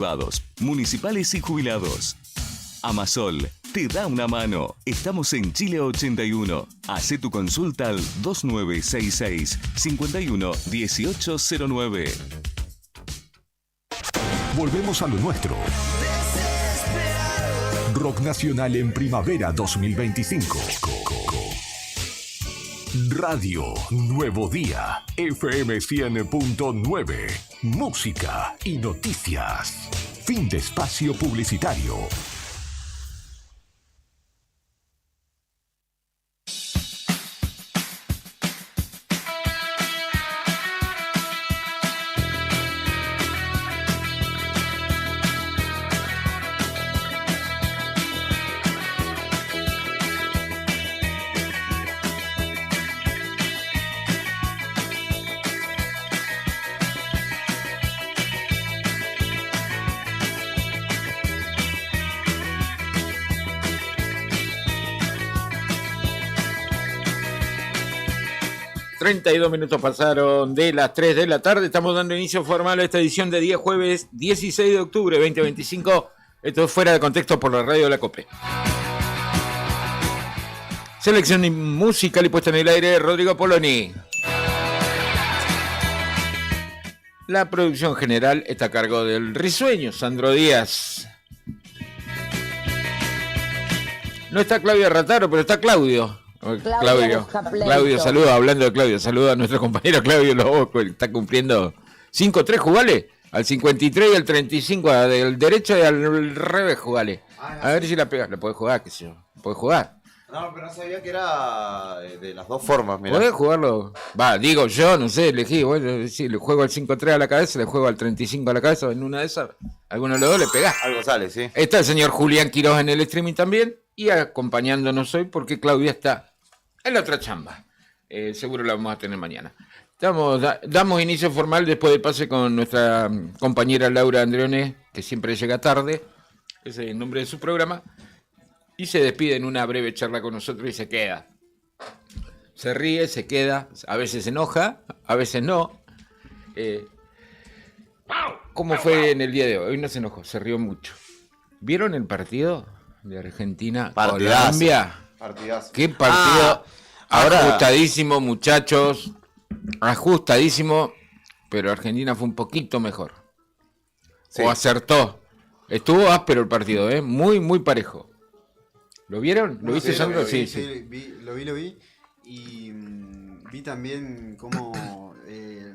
privados, municipales y jubilados. Amasol te da una mano. Estamos en Chile 81. Hacé tu consulta al 2966 51 1809. Volvemos a lo nuestro. Rock Nacional en Primavera 2025. Radio Nuevo Día, FM 100.9. Música y noticias. Fin de espacio publicitario. Minutos pasaron de las 3 de la tarde. Estamos dando inicio formal a esta edición de día jueves 16 de octubre 2025. Esto es Fuera de Contexto por la radio de la COPE. Selección musical y puesta en el aire, Rodrigo Poloni. La producción general está a cargo del risueño Sandro Díaz. No está Claudia Rataro, pero está Claudio, saluda, hablando de Claudio, saluda a nuestro compañero Claudio Lobo, que está cumpliendo 5-3, jugale, al 53 y al 35, del derecho y al revés, jugale. A ver si la pega, le puede jugar, qué sé yo, puede jugar. No, pero no sabía que era de las dos formas, mirá. ¿Podés jugarlo? Va, digo yo, no sé, elegí, bueno, sí, le juego al 5-3 a la cabeza, le juego al 35 a la cabeza, en una de esas, alguno de los dos le pegás. Algo sale, sí. Está el señor Julián Quiroz en el streaming también, y acompañándonos hoy porque Claudia está en la otra chamba. Seguro la vamos a tener mañana. Damos inicio formal después del pase con nuestra compañera Laura Andreone, que siempre llega tarde, ese es el nombre de su programa, y se despide en una breve charla con nosotros y se queda. Se ríe, se queda, a veces se enoja, a veces no. ¿Cómo fue en el día de hoy? Hoy no se enojó, se rió mucho. ¿Vieron el partido de Argentina-Colombia? Partidazo. ¿Qué partido? Ahora ajustadísimo, muchachos. Ajustadísimo. Pero Argentina fue un poquito mejor. Sí. O acertó. Estuvo áspero el partido, muy, muy parejo. ¿Lo vieron? ¿Lo viste, Sandro? Sí. Lo vi. Y vi también cómo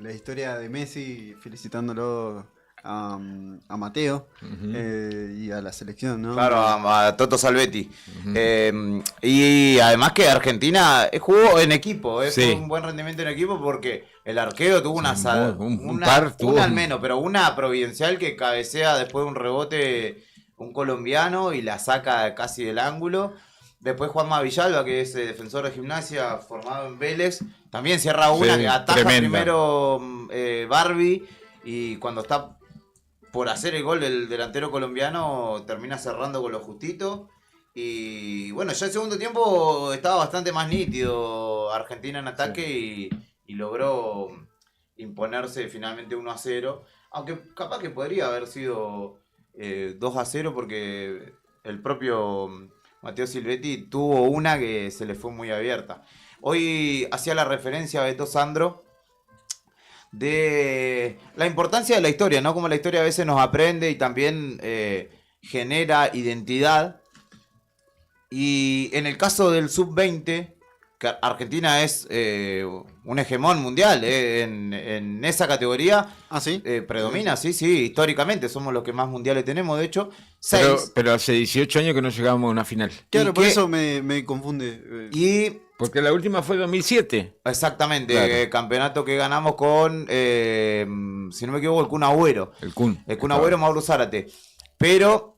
la historia de Messi felicitándolo a Mateo y a la selección, ¿no? Claro, a Toto Salvetti. Y además que Argentina jugó en equipo, fue un buen rendimiento en equipo porque el arquero tuvo una al menos, pero una providencial que cabecea después de un rebote un colombiano y la saca casi del ángulo. Después Juanma Villalba, que es defensor de Gimnasia formado en Vélez, también cierra una que ataja primero Barbie y cuando está por hacer el gol del delantero colombiano termina cerrando con lo justito. Y bueno, ya el segundo tiempo estaba bastante más nítido Argentina en ataque y logró imponerse finalmente 1-0. Aunque capaz que podría haber sido 2-0 porque el propio Matteo Silvetti tuvo una que se le fue muy abierta. Hoy hacía la referencia a Beto Sandro de la importancia de la historia, ¿no? Como la historia a veces nos aprende y también genera identidad. Y en el caso del sub-20, que Argentina es un hegemón mundial en esa categoría. ¿Ah, sí? Predomina, sí, históricamente somos los que más mundiales tenemos, de hecho. Pero hace 18 años que no llegábamos a una final. Claro, por eso me confunde. Porque la última fue 2007. Exactamente, claro. Campeonato que ganamos con, si no me equivoco, el Kun Agüero. El Kun Agüero, Mauro Zárate. Pero,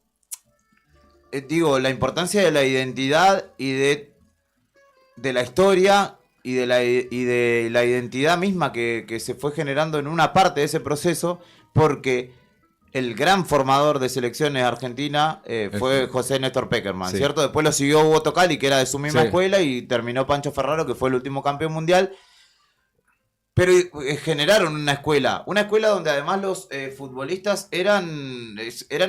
digo, la importancia de la identidad y de la historia y de la identidad misma que se fue generando en una parte de ese proceso, porque el gran formador de selecciones argentina fue José Néstor Pekerman, sí, ¿cierto? Después lo siguió Hugo Tocali, que era de su misma escuela, y terminó Pancho Ferraro, que fue el último campeón mundial. Pero generaron una escuela donde además los futbolistas eran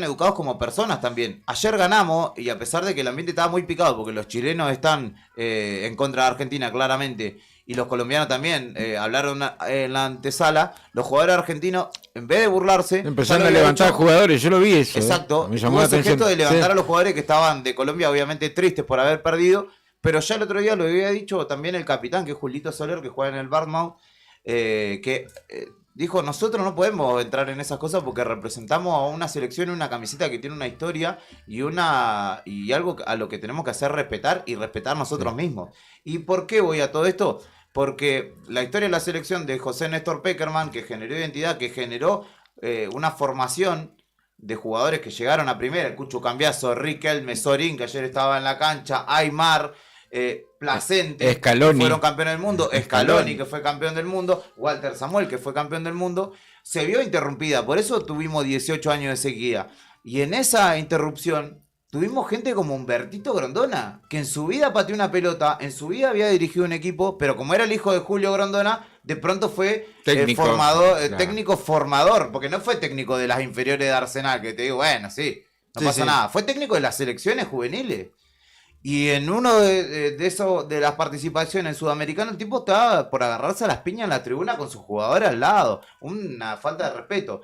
educados como personas también. Ayer ganamos, y a pesar de que el ambiente estaba muy picado, porque los chilenos están en contra de Argentina claramente, y los colombianos también hablaron en la antesala, los jugadores argentinos, en vez de burlarse... Empezaron a levantar jugadores, yo lo vi eso. Exacto, me llamó la ese atención. gesto de levantar a los jugadores que estaban de Colombia, obviamente tristes por haber perdido, pero ya el otro día lo había dicho también el capitán, que es Julito Soler, que juega en el Bournemouth, dijo, nosotros no podemos entrar en esas cosas porque representamos a una selección, una camiseta que tiene una historia y algo a lo que tenemos que hacer respetar y respetar nosotros mismos. ¿Y por qué voy a todo esto? Porque la historia de la selección de José Néstor Pekerman, que generó identidad, que generó una formación de jugadores que llegaron a primera, el Cucho Cambiaso, Riquelme, Sorín, que ayer estaba en la cancha, Aymar, Placente, Scaloni, que fueron campeón del mundo, Scaloni, que fue campeón del mundo, Walter Samuel, que fue campeón del mundo, se vio interrumpida, por eso tuvimos 18 años de sequía. Y en esa interrupción tuvimos gente como Humbertito Grondona, que en su vida pateó una pelota, en su vida había dirigido un equipo, pero como era el hijo de Julio Grondona, de pronto fue técnico formador, porque no fue técnico de las inferiores de Arsenal, que te digo, bueno, sí, no pasa nada, fue técnico de las selecciones juveniles. Y en uno de las participaciones en Sudamericano, el tipo estaba por agarrarse a las piñas en la tribuna con sus jugadores al lado. Una falta de respeto.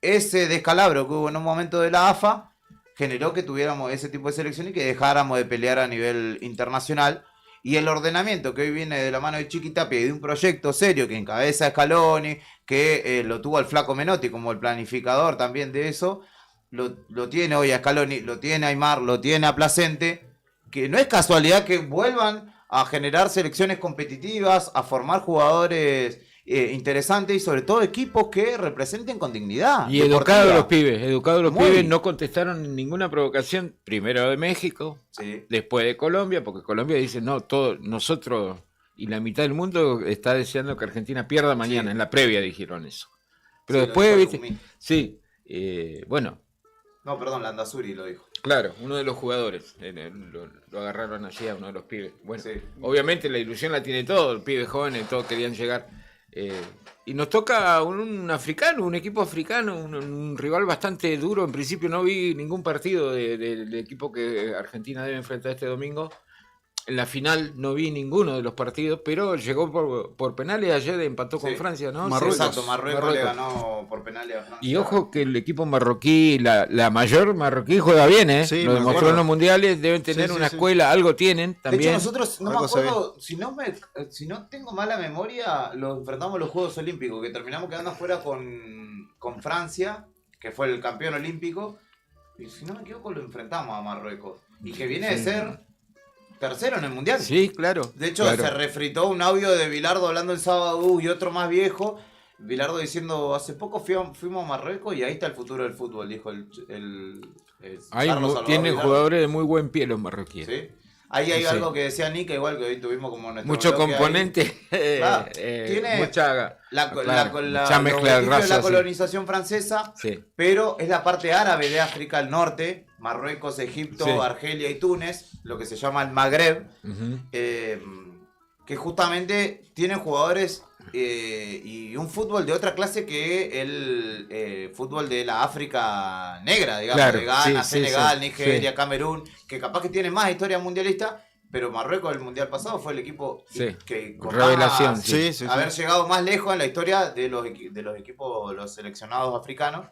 Ese descalabro que hubo en un momento de la AFA generó que tuviéramos ese tipo de selección y que dejáramos de pelear a nivel internacional. Y el ordenamiento que hoy viene de la mano de Chiqui Tapia y de un proyecto serio que encabeza Scaloni, que lo tuvo al Flaco Menotti como el planificador también de eso, lo tiene hoy a Scaloni, lo tiene a Aymar, lo tiene a Placente, que no es casualidad que vuelvan a generar selecciones competitivas, a formar jugadores interesantes y sobre todo equipos que representen con dignidad. Y educados los pibes, no contestaron ninguna provocación, primero de México, después de Colombia, porque Colombia dice, no, nosotros y la mitad del mundo está deseando que Argentina pierda mañana, en la previa dijeron eso. Pero después, viste, bueno. No, perdón, Landazuri lo dijo. Claro, uno de los jugadores, lo agarraron allí a uno de los pibes. Bueno, obviamente la ilusión la tiene todo, el pibe joven, todos querían llegar. Y nos toca un africano, un equipo africano, un rival bastante duro. En principio no vi ningún partido del equipo que Argentina debe enfrentar este domingo. En la final no vi ninguno de los partidos, pero llegó por penales, ayer empató con Francia, ¿no? Marruecos le ganó por penales a Francia. Y ojo que el equipo marroquí, la mayor marroquí juega bien, ¿eh? Lo demostró en los mundiales, deben tener una escuela, algo tienen también. De hecho nosotros, no me acuerdo, si no tengo mala memoria, lo enfrentamos en los Juegos Olímpicos, que terminamos quedando afuera con Francia, que fue el campeón olímpico, y si no me equivoco lo enfrentamos a Marruecos, y que viene de ser tercero en el mundial. Sí, claro. De hecho, se refritó un audio de Bilardo hablando el sábado y otro más viejo. Bilardo diciendo, hace poco fuimos a Marruecos y ahí está el futuro del fútbol, dijo tienen jugadores de muy buen pie los marroquíes. ¿Sí? Ahí hay algo que decía Nica, igual que hoy tuvimos como nuestro mucho componente, claro, tiene mucha mezcla de razas, la colonización francesa, pero es la parte árabe de África, el norte, Marruecos, Egipto, Argelia y Túnez, lo que se llama el Magreb, que justamente tienen jugadores y un fútbol de otra clase que el fútbol de la África negra, digamos, de Ghana, Senegal, Nigeria, Camerún, que capaz que tiene más historia mundialista, pero Marruecos el mundial pasado fue el equipo que con revelación, haber llegado más lejos en la historia de los equipos, los seleccionados africanos,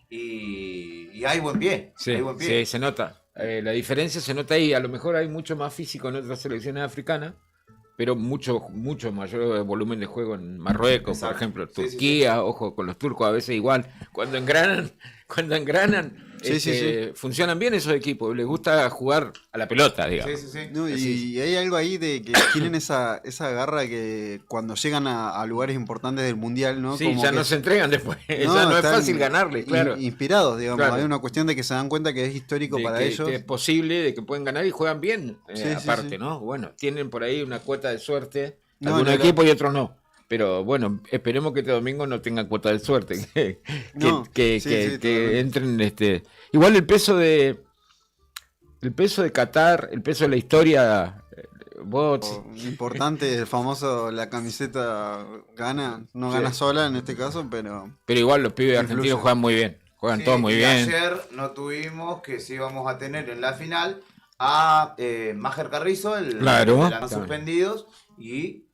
y hay buen pie. Sí, se nota. La diferencia se nota ahí. A lo mejor hay mucho más físico en otras selecciones africanas, pero mucho mayor volumen de juego en Marruecos, por ejemplo, Turquía, ojo con los turcos a veces igual, cuando engranan funcionan bien esos equipos, les gusta jugar a la pelota, digamos. No, y hay algo ahí de que tienen esa garra que cuando llegan a lugares importantes del mundial, ¿no? Sí, como ya que no se entregan después, ya no es fácil ganarles, claro. Inspirados, digamos, hay una cuestión de que se dan cuenta que es histórico para ellos. Que es posible, de que pueden ganar y juegan bien, aparte, ¿no? Bueno, tienen por ahí una cuota de suerte, algunos equipos y otros no. Pero bueno, esperemos que este domingo no tengan cuota de suerte, que entren igual el peso de Qatar, el peso de la historia, Vos, Importante, el famoso, la camiseta gana, no gana sola en este caso, pero igual los pibes influye. argentinos juegan muy bien. Juegan todos muy y bien. Ayer no tuvimos, que sí vamos a tener en la final, a Máger Carrizo, el Claro. de los suspendidos, y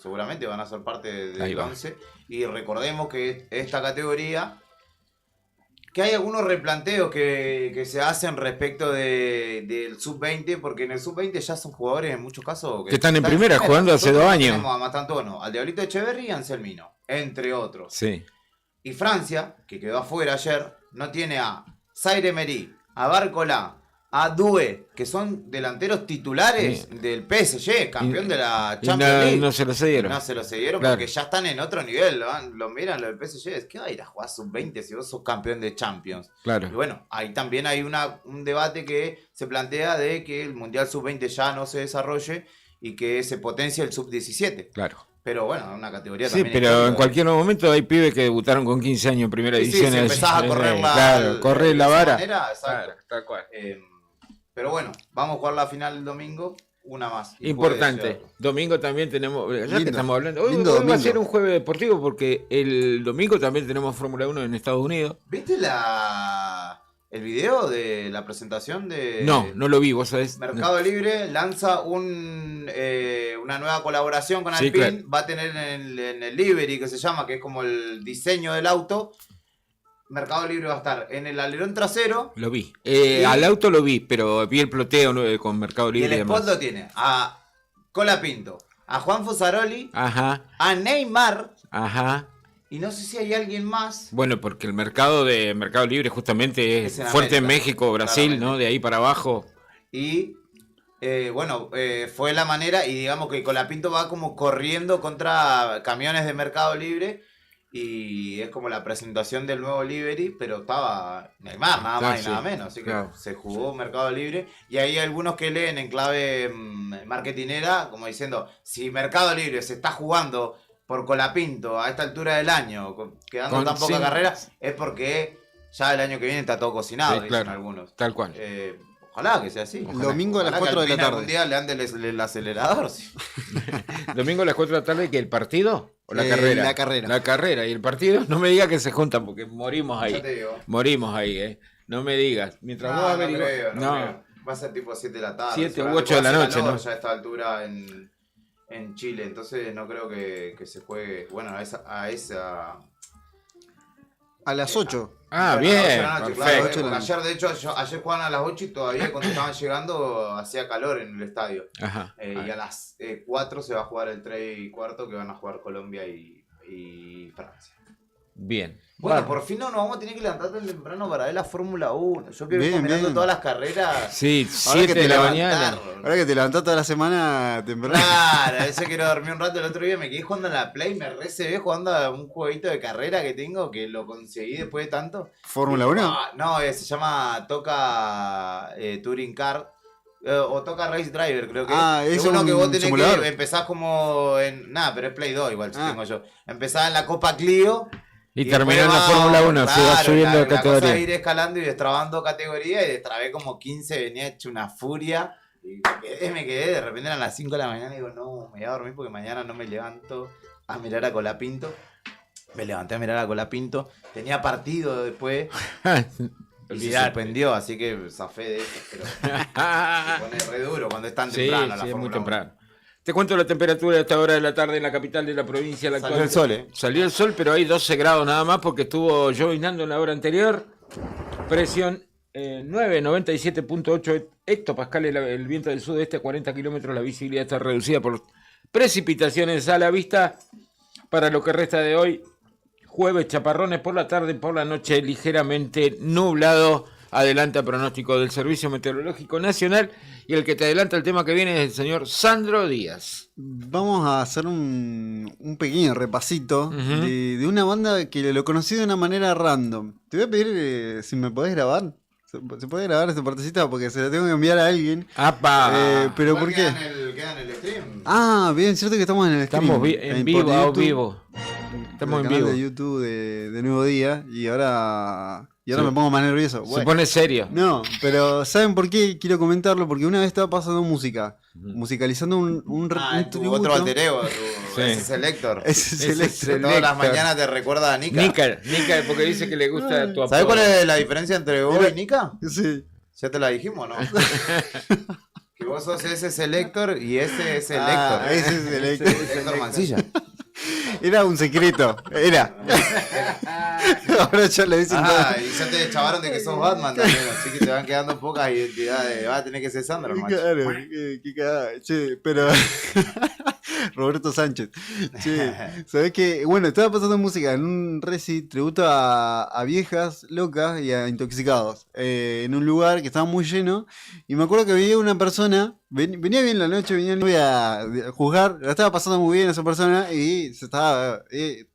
seguramente van a ser parte del 11. Y recordemos que esta categoría, que hay algunos replanteos que se hacen respecto del sub-20, porque en el sub-20 ya son jugadores en muchos casos Que están en primera, jugando hace 2 años. Tenemos a Mastantuono, al Diablito Echeverri y a Anselmino, entre otros. Sí. Y Francia, que quedó afuera ayer, no tiene a Zaire Emery, a Barcola, a Doué, que son delanteros titulares del PSG, campeón de la Champions League. No se lo cedieron. No se lo cedieron Claro. porque ya están en otro nivel. Lo miran lo del PSG. Es que va a ir a jugar sub-20 si vos sos campeón de Champions. Claro. Y bueno, ahí también hay un debate que se plantea de que el Mundial sub-20 ya no se desarrolle y que se potencie el sub-17. Claro. Pero bueno, una categoría Sí, también. pero en cualquier momento hay pibes que debutaron con 15 años en primera división. Si empezás a correr correr la vara. Exacto. Claro, tal cual. Pero bueno, vamos a jugar la final el domingo, una más. Y Importante. puede ser. Domingo también tenemos, ya que Lindo. estamos hablando, hoy Lindo va a domingo. ser un jueves deportivo porque el domingo también tenemos Fórmula 1 en Estados Unidos. ¿Viste el video de la presentación de No lo vi, vos sabés. Mercado Libre? Lanza una nueva colaboración con Sí, Alpine. claro. Va a tener en el livery, que se llama, que es como el diseño del auto. Mercado Libre va a estar en el alerón trasero. Lo vi. Al auto lo vi, pero vi el ploteo con Mercado Y Libre el y demás. spot lo tiene a Colapinto, a Juan Fosaroli, Ajá, a ajá. y no sé si hay alguien más. Bueno, porque el mercado de Mercado Libre justamente es Es en fuerte en América, México, Brasil, claramente. ¿no? De ahí para abajo. Y fue la manera, y digamos que Colapinto va como corriendo contra camiones de Mercado Libre. Y es como la presentación del nuevo livery, pero estaba Neymar, nada más y sí. nada menos. Así que Claro. se jugó Mercado Libre. Y hay algunos que leen en clave marketinera, como diciendo, si Mercado Libre se está jugando por Colapinto a esta altura del año, quedando Con tan poca cinco- carrera, es porque ya el año que viene está todo cocinado, Sí, dicen claro. algunos. Tal cual. Ojalá que sea así. El domingo a las Ojalá que 4 de la Alpine tarde. algún día le ande el acelerador. Sí. Domingo a las 4 de la tarde, ¿que el partido o la Eh, carrera? la carrera. La carrera. Y el partido, no me digas que se juntan porque morimos ahí. Ya te digo. Morimos ahí, ¿eh? No me digas. Mientras vos No averiguás- creo, no No. creo. Va a ser tipo 7 de la tarde. 7 u seguramente 8 de la puede noche, hacer calor ¿no? Ya a esta altura en Chile. Entonces no creo que se juegue. Bueno, a esa a las 8. Ah, Bueno, bien. 8 de la noche, Perfecto. claro, 8 de la porque ayer, de hecho, ayer jugaban a las 8 y todavía cuando estaban llegando hacía calor en el estadio. Ajá. Y a las 4 se va a jugar el 3 y cuarto, que van a jugar Colombia y Francia. Bien. Bueno, por fin no nos vamos a tener que levantar tan temprano para ver la Fórmula 1. Yo quiero ir Bien, mirando bien. todas las carreras. Sí, Ahora que 7 te de la levantaron. mañana. Ahora que te levantás toda la semana temprano. Claro, a veces quiero dormir un rato. El otro día me quedé jugando en la Play, me recebé jugando a un jueguito de carrera que tengo, que lo conseguí después de tanto. ¿Fórmula 1? Ah, no, se llama Toca Touring Car. O Toca Race Driver, creo que Ah, es es uno un que vos tenés simulador. que empezás como en. Nada, pero es Play 2 igual, si Ah. tengo yo. Empezás en la Copa Clio. Y después terminó en la va- Fórmula 1, se va claro, subiendo de la cosa categoría. es ir escalando y destrabando categoría, y destrabé como 15, venía hecho una furia. Y me quedé, de repente eran las 5 de la mañana y digo, no, me voy a dormir porque mañana no me levanto a mirar a Colapinto. Me levanté a mirar a Colapinto, tenía partido después y se Olvidate. suspendió, así que zafé de eso, pero se pone re duro cuando es tan Sí, temprano la sí, es muy Fórmula 1. temprano. Te cuento la temperatura a esta hora de la tarde en la capital de la provincia. La Salió actual. el sol, ¿eh? Salió el sol, pero hay 12 grados nada más porque estuvo llovinando en la hora anterior. Presión 997.8 hectopascales, el viento del sudeste a 40 kilómetros, la visibilidad está reducida por precipitaciones a la vista. Para lo que resta de hoy, jueves, chaparrones por la tarde, por la noche ligeramente nublado. Adelanta pronóstico del Servicio Meteorológico Nacional, y el que te adelanta el tema que viene es el señor Sandro Díaz. Vamos a hacer un pequeño repasito Ujú. de una banda que lo conocí de una manera random. Te voy a pedir si me podés grabar. ¿Se puede grabar esta partecita? Porque se la tengo que enviar a alguien. ¡Apa! ¿Pero Igual por qué? queda en el stream. Ah, bien, cierto que estamos en el stream. Estamos en vivo, por a YouTube, vivo. por Estamos el en canal vivo. de YouTube de Nuevo Día. Y ahora Y ahora me pongo más nervioso. Se pone serio. No, pero ¿saben por qué quiero comentarlo? Porque una vez estaba pasando música, musicalizando un tributo. Otro alter ego, ese es el Héctor. Ese es el Héctor. Todas las mañanas te recuerda a Nika. Nika, porque dice que le gusta tu apodo. ¿Sabes cuál es la diferencia entre vos y Nika? Sí. Ya te la dijimos, ¿no? Que vos sos ese es el Héctor y ese es el Héctor. Ese es el Héctor. Héctor Mancilla. Era un secreto, era. Ahora ya le dicen todo. Y ya te chavaron de que sos Batman también, así que te van quedando pocas identidades. Va a tener que ser Sandro, macho. Claro, qué cagada. Che, pero. Roberto Sánchez. Che, ¿sabés qué? Bueno, estaba pasando música en un reci tributo a viejas locas y a intoxicados. En un lugar que estaba muy lleno. Y me acuerdo que venía una persona. Venía bien la noche, venía, no voy a juzgar. La estaba pasando muy bien esa persona. Y se estaba.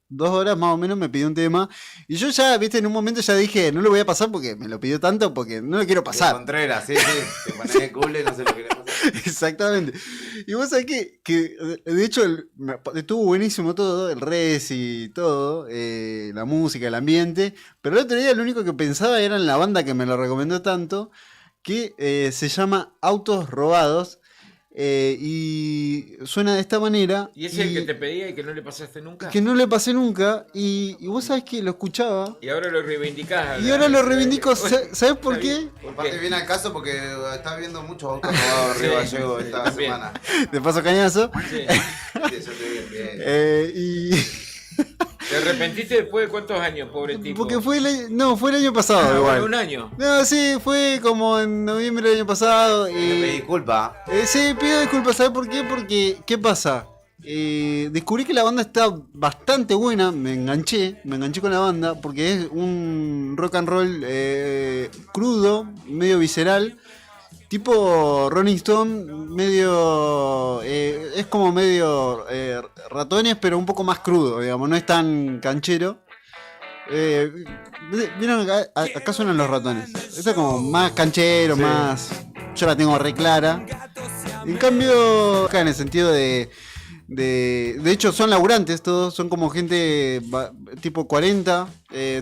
2 horas más o menos me pidió un tema. Y yo ya, viste, en un momento ya dije, no lo voy a pasar porque me lo pidió tanto, porque no lo quiero pasar. Contreras, sí. Te pones el culo y no se lo querés pasar. Exactamente. Y vos sabés que de hecho, estuvo buenísimo todo, el res y todo, la música, el ambiente. Pero el otro día lo único que pensaba era en la banda que me lo recomendó tanto, que se llama Autos Robados. Y suena de esta manera. ¿Y ese es el que te pedía y que no le pasaste nunca? Que no le pasé nunca. Y vos sabés que lo escuchaba. Y ahora lo reivindicás. Y ahora lo reivindico. ¿Sabés por qué? Aparte viene al caso porque está viendo muchos autos robados Río Gallego esta semana. De paso cañazo. Sí. Sí, yo te Y... ¿Te arrepentiste después de cuántos años, pobre tipo? Porque fue el año pasado igual. Un año. No, sí, fue como en noviembre del año pasado. Te pedí disculpas. Sí, pido disculpas, ¿sabes por qué? Porque, ¿qué pasa? Descubrí que la banda está bastante buena, me enganché con la banda, porque es un rock and roll crudo, medio visceral, tipo Rolling Stone, medio... es como medio Ratones, pero un poco más crudo, digamos, no es tan canchero. ¿Vieron? Acá suenan los Ratones. Esto es como más canchero, sí. Más... Yo la tengo re clara. En cambio, acá en el sentido de hecho son laburantes todos, son como gente tipo 40,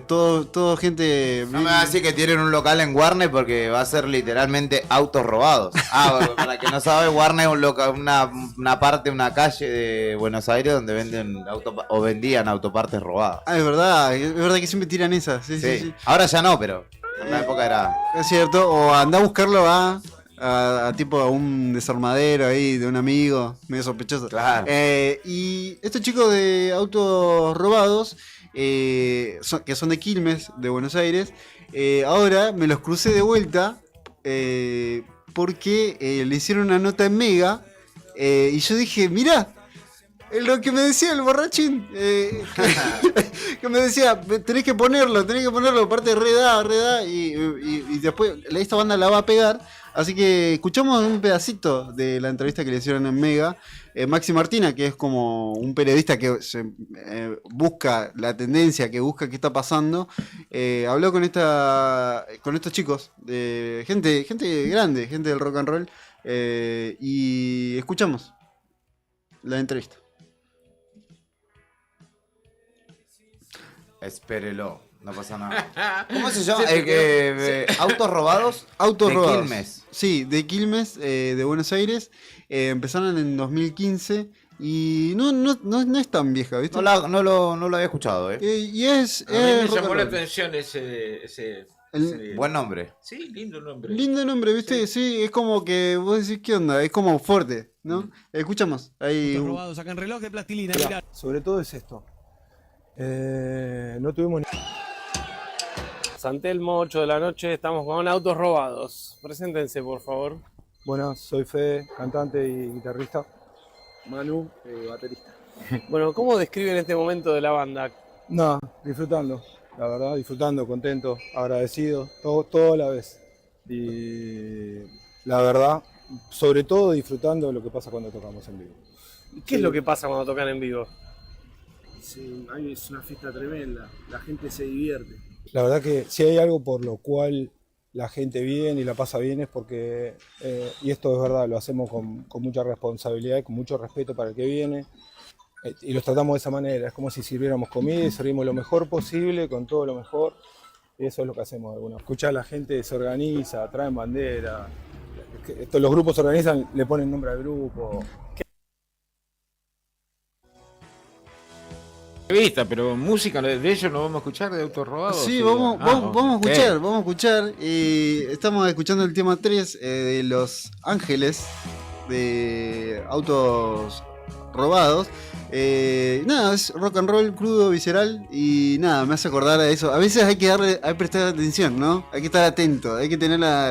todo gente... No me vas a decir que tienen un local en Warner porque va a ser literalmente autos robados. Para que no sabe, Warner es un local, una parte, una calle de Buenos Aires donde venden vendían autopartes robadas. Es verdad que siempre tiran esas. Sí. Ahora ya no, pero en la época era... Es cierto, o anda a buscarlo a tipo a un desarmadero ahí de un amigo, medio sospechoso. Claro. Y estos chicos de autos robados, que son de Quilmes, de Buenos Aires, ahora me los crucé de vuelta porque le hicieron una nota en Mega y yo dije, mirá, lo que me decía el borrachín, que me decía, tenés que ponerlo, aparte reda, y después esta banda la va a pegar. Así que escuchamos un pedacito de la entrevista que le hicieron en Mega. Maxi Martina, que es como un periodista que busca la tendencia, que busca qué está pasando, habló con estos chicos, gente grande, gente del rock and roll, y escuchamos la entrevista. Espérelo, no pasa nada. ¿Cómo se llama? Autos robados. Autos de robados. Quilmes. Sí, de Quilmes, de Buenos Aires. Empezaron en 2015 y no es tan vieja, ¿viste? No lo había escuchado, y es... A mí me llamó la atención ese buen nombre. Sí, lindo nombre. Lindo nombre, ¿viste? Sí, es como que vos decís, ¿qué onda? Es como fuerte, ¿no? Escuchamos. Ahí... robados, sacan reloj de plastilina. Mirá. Sobre todo es esto. No tuvimos ni... San Telmo, 8 de la noche, estamos con Autos Robados. Preséntense, por favor. Buenas, soy Fede, cantante y guitarrista. Manu, baterista. Bueno, ¿cómo describen este momento de la banda? Nada, disfrutando, la verdad, disfrutando, contento, agradecido, todo a la vez. Y la verdad, sobre todo disfrutando de lo que pasa cuando tocamos en vivo. ¿Qué es lo que pasa cuando tocan en vivo? Sí, es una fiesta tremenda, la gente se divierte. La verdad que si hay algo por lo cual la gente viene y la pasa bien es porque, y esto es verdad, lo hacemos con mucha responsabilidad y con mucho respeto para el que viene, y los tratamos de esa manera, es como si sirviéramos comida y servimos lo mejor posible, con todo lo mejor, Eso es lo que hacemos de alguna. Escuchar a la gente, se organiza, traen bandera. Los grupos se organizan, le ponen nombre al grupo. Vista, pero música de ellos no vamos a escuchar, de Autos Robados. Sí, vamos a escuchar. Estamos escuchando el tema 3 de Los Ángeles, de Autos Robados. Nada, es rock and roll crudo, visceral, y nada, me hace acordar a eso. A veces hay que prestar atención, ¿no? Hay que estar atento, hay que tener la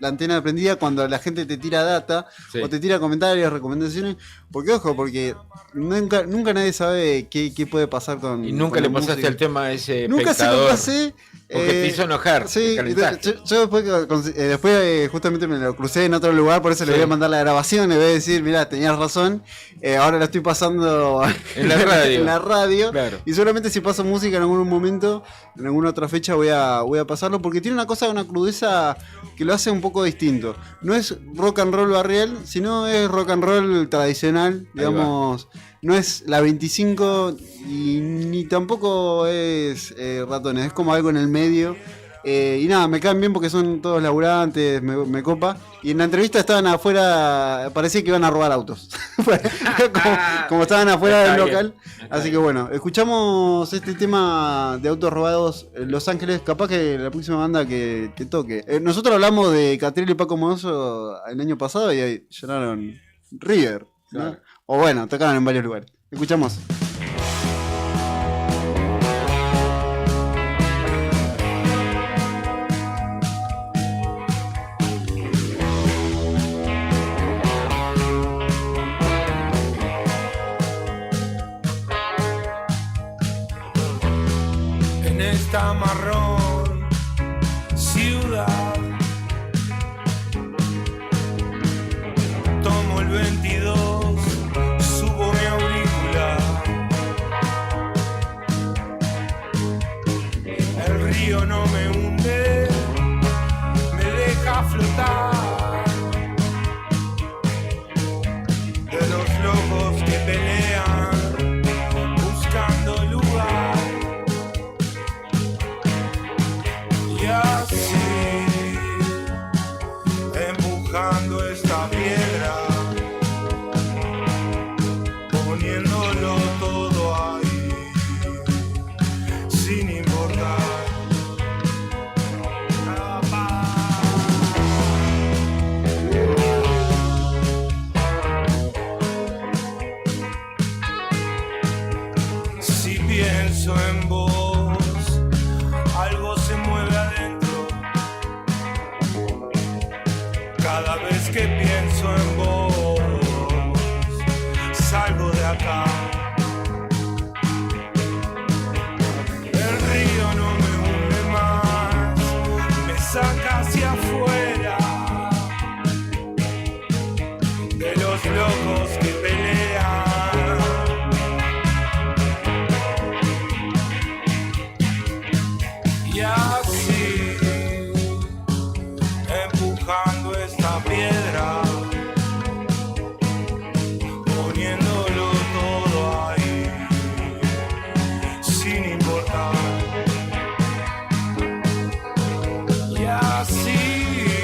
antena prendida cuando la gente te tira data, sí, o te tira comentarios, recomendaciones, porque nunca nadie sabe qué puede pasar con. Y nunca con le pasaste música. El tema a ese Nunca espectador. se lo pasé. Porque te hizo enojar. Sí, yo después justamente me lo crucé en otro lugar, por eso, sí, le voy a mandar la grabación, le voy a decir, mirá, tenías razón, ahora la estoy pasando en la radio. En la radio, claro. Y solamente si paso música en algún momento, en alguna otra fecha voy a pasarlo, porque tiene una crudeza que lo hace un poco distinto. No es rock and roll barrial, sino es rock and roll tradicional, digamos. No es la 25 y ni tampoco es Ratones, es como algo en el medio. Y nada, me caen bien porque son todos laburantes, me copa. Y en la entrevista estaban afuera, parecía que iban a robar autos. como estaban afuera del local. Así que bueno, escuchamos este tema de Autos Robados en Los Ángeles. Capaz que la próxima banda que toque. Nosotros hablamos de Catriel y Paco Modoso el año pasado y ahí llenaron River, ¿no? Claro. O bueno, tocaron en varios lugares. Escuchamos. En esta marrón ciudad tomo el 22, subo mi auricular. El río no me hunde, me deja flotar. De los locos que pelean buscando lugar. Y así, empujando esta piedra, poniéndolo todo ahí, sin importar. Si pienso en vos, algo se mueve adentro. Cada vez que pienso en vos, salgo de acá. El río no me hunde más, me saca hacia afuera. De los locos que pelean. Y así, empujando esta piedra, poniéndolo todo ahí, sin importar. Y así,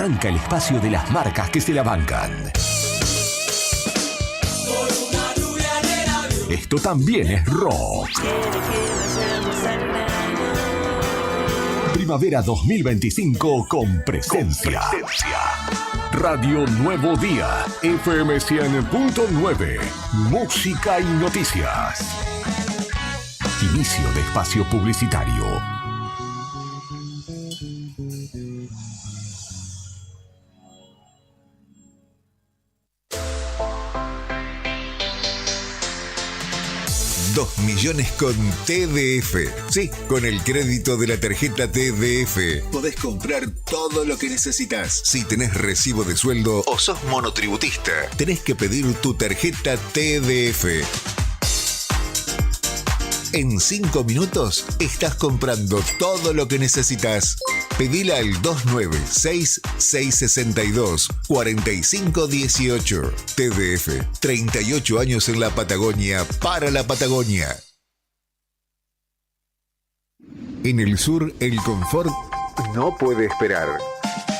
Arranca el espacio de las marcas que se la bancan. Esto también es rock. Primavera 2025 con presencia. Radio Nuevo Día, FM 100.9, música y noticias. Inicio de espacio publicitario. Millones con TDF. Sí, con el crédito de la tarjeta TDF podés comprar todo lo que necesitas. Si tenés recibo de sueldo o sos monotributista, tenés que pedir tu tarjeta TDF. En 5 minutos estás comprando todo lo que necesitas. Pedila al 296-662-4518. TDF, 38 años en la Patagonia, para la Patagonia. En el sur, el confort no puede esperar.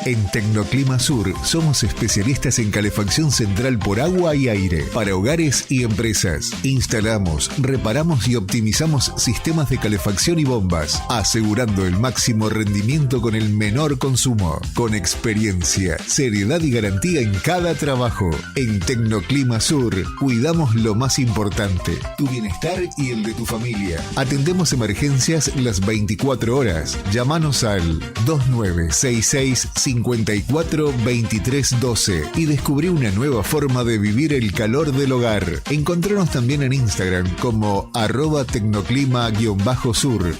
En Tecnoclima Sur somos especialistas en calefacción central por agua y aire para hogares y empresas. Instalamos, reparamos y optimizamos sistemas de calefacción y bombas, asegurando el máximo rendimiento con el menor consumo. Con experiencia, seriedad y garantía en cada trabajo. En Tecnoclima Sur cuidamos lo más importante, tu bienestar y el de tu familia. Atendemos emergencias las 24 horas. Llámanos al 2966 54 23 12 y descubrí una nueva forma de vivir el calor del hogar. Encontranos también en Instagram como @tecnoclima_sur.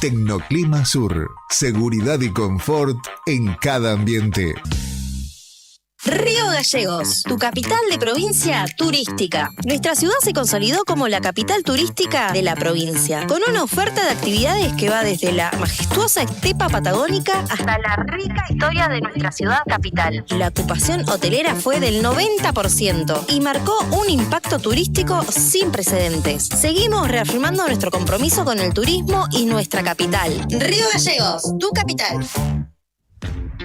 Tecnoclima Sur, seguridad y confort en cada ambiente. Río Gallegos, tu capital de provincia turística. Nuestra ciudad se consolidó como la capital turística de la provincia, con una oferta de actividades que va desde la majestuosa estepa patagónica hasta la rica historia de nuestra ciudad capital. La ocupación hotelera fue del 90% y marcó un impacto turístico sin precedentes. Seguimos reafirmando nuestro compromiso con el turismo y nuestra capital. Río Gallegos, tu capital.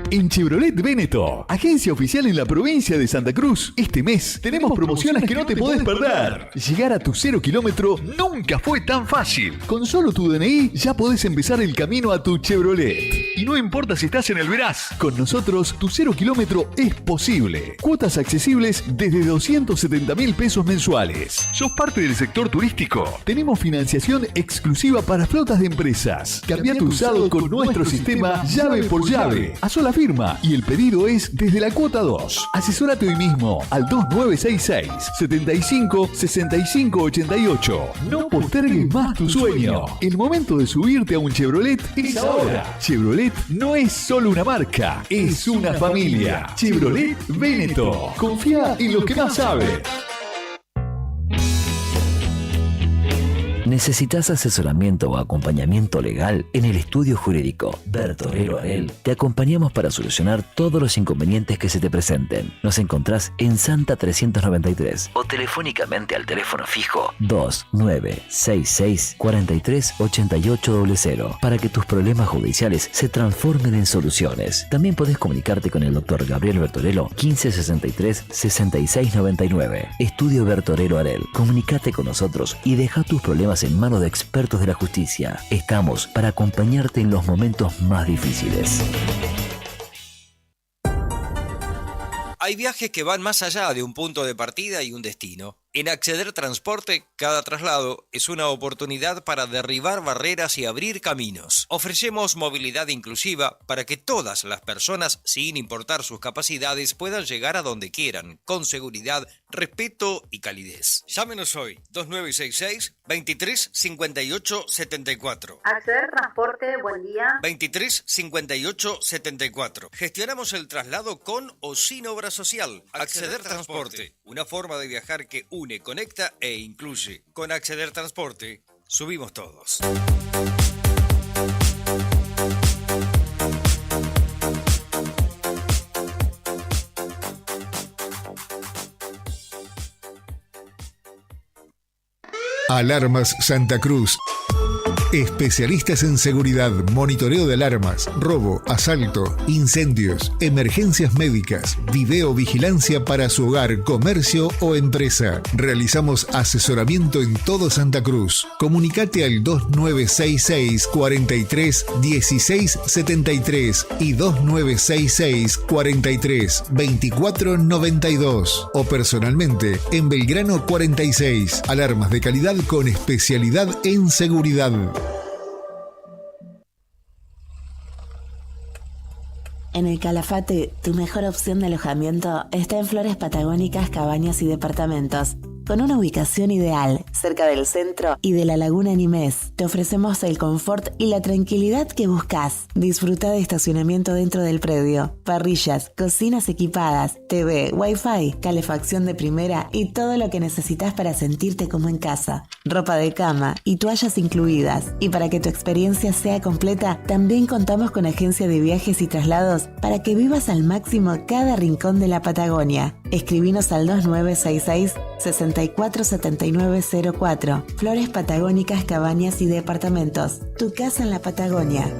En Chevrolet Véneto, agencia oficial en la provincia de Santa Cruz, este mes tenemos promociones que no te podés perder. Llegar a tu 0 kilómetro nunca fue tan fácil. Con solo tu DNI ya podés empezar el camino a tu Chevrolet. Y no importa si estás en el Veraz, con nosotros tu 0 kilómetro es posible. Cuotas accesibles desde 270.000 pesos mensuales. ¿Sos parte del sector turístico? Tenemos financiación exclusiva para flotas de empresas. Cambia tu usado con nuestro sistema llave por llave. A sola firma y el pedido es desde la cuota 2. Asesórate hoy mismo al 2966 75 65 88. No postergues más tu sueño. El momento de subirte a un Chevrolet es ahora. Chevrolet no es solo una marca, es una familia. Chevrolet Véneto. Confía en lo que más sabe. ¿Necesitas asesoramiento o acompañamiento legal? En el estudio jurídico Bertorero Arel te acompañamos para solucionar todos los inconvenientes que se te presenten. Nos encontrás en Santa 393 o telefónicamente al teléfono fijo 2966 43 8800 para que tus problemas judiciales se transformen en soluciones. También podés comunicarte con el doctor Gabriel Bertorello 1563 6699. Estudio Bertorero Arel. Comunicate con nosotros y deja tus problemas en manos de expertos de la justicia. Estamos para acompañarte en los momentos más difíciles. Hay viajes que van más allá de un punto de partida y un destino. En Acceder Transporte, cada traslado es una oportunidad para derribar barreras y abrir caminos. Ofrecemos movilidad inclusiva para que todas las personas, sin importar sus capacidades, puedan llegar a donde quieran, con seguridad, respeto y calidez. Llámenos hoy, 2966 23 58 74. Acceder Transporte, buen día. 23 58 74. Gestionamos el traslado con o sin obra social. Acceder Transporte, una forma de viajar que une, conecta e incluye. Con Acceder Transporte, subimos todos. Alarmas Santa Cruz. Especialistas en seguridad, monitoreo de alarmas, robo, asalto, incendios, emergencias médicas, videovigilancia para su hogar, comercio o empresa. Realizamos asesoramiento en todo Santa Cruz. Comunicate al 2966 43 16 73 y 2966 43 24 92 o personalmente en Belgrano 46. Alarmas de calidad con especialidad en seguridad. En el Calafate, tu mejor opción de alojamiento está en Flores Patagónicas, Cabañas y Departamentos. Con una ubicación ideal, cerca del centro y de la Laguna Nimés, te ofrecemos el confort y la tranquilidad que buscas. Disfruta de estacionamiento dentro del predio, parrillas, cocinas equipadas, TV, Wi-Fi, calefacción de primera y todo lo que necesitas para sentirte como en casa. Ropa de cama y toallas incluidas. Y para que tu experiencia sea completa, también contamos con agencia de viajes y traslados para que vivas al máximo cada rincón de la Patagonia. Escribinos al 2966 647904. Flores Patagónicas, Cabañas y Departamentos. Tu casa en la Patagonia.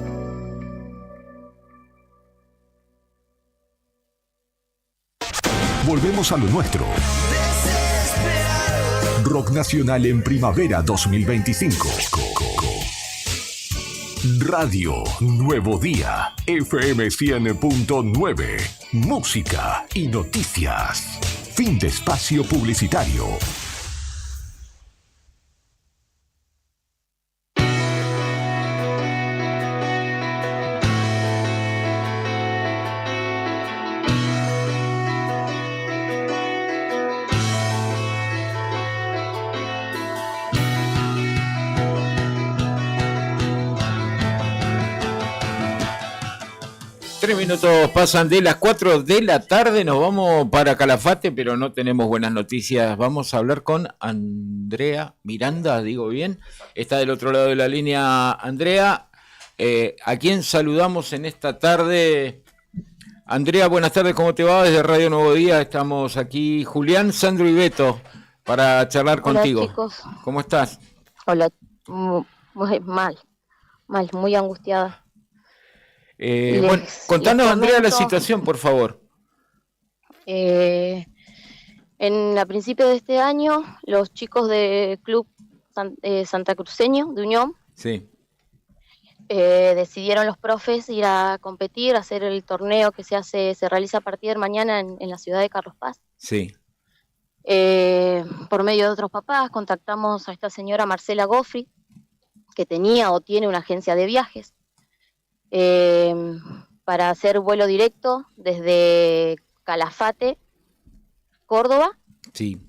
Volvemos a lo nuestro. Rock Nacional en Primavera 2025. Radio Nuevo Día, FM 100.9, música y noticias. Fin de espacio publicitario. Minutos pasan de las 4 de la tarde, nos vamos para Calafate, pero no tenemos buenas noticias. Vamos a hablar con Andrea Miranda, digo bien, está del otro lado de la línea Andrea, a quien saludamos en esta tarde. Andrea, buenas tardes, ¿cómo te va? Desde Radio Nuevo Día estamos aquí, Julián, Sandro y Beto, para charlar contigo. Hola, chicos. ¿Cómo estás? Hola, mal, muy angustiada. Bueno, contanos, Andrea, la situación, por favor. A principios de este año, los chicos del Club Santacruceño de Unión sí. Decidieron los profes ir a competir, a hacer el torneo que se realiza a partir de mañana en la ciudad de Carlos Paz. Sí. Por medio de otros papás, contactamos a esta señora Marcela Goffri, que tenía o tiene una agencia de viajes. Para hacer vuelo directo desde Calafate, Córdoba, sí.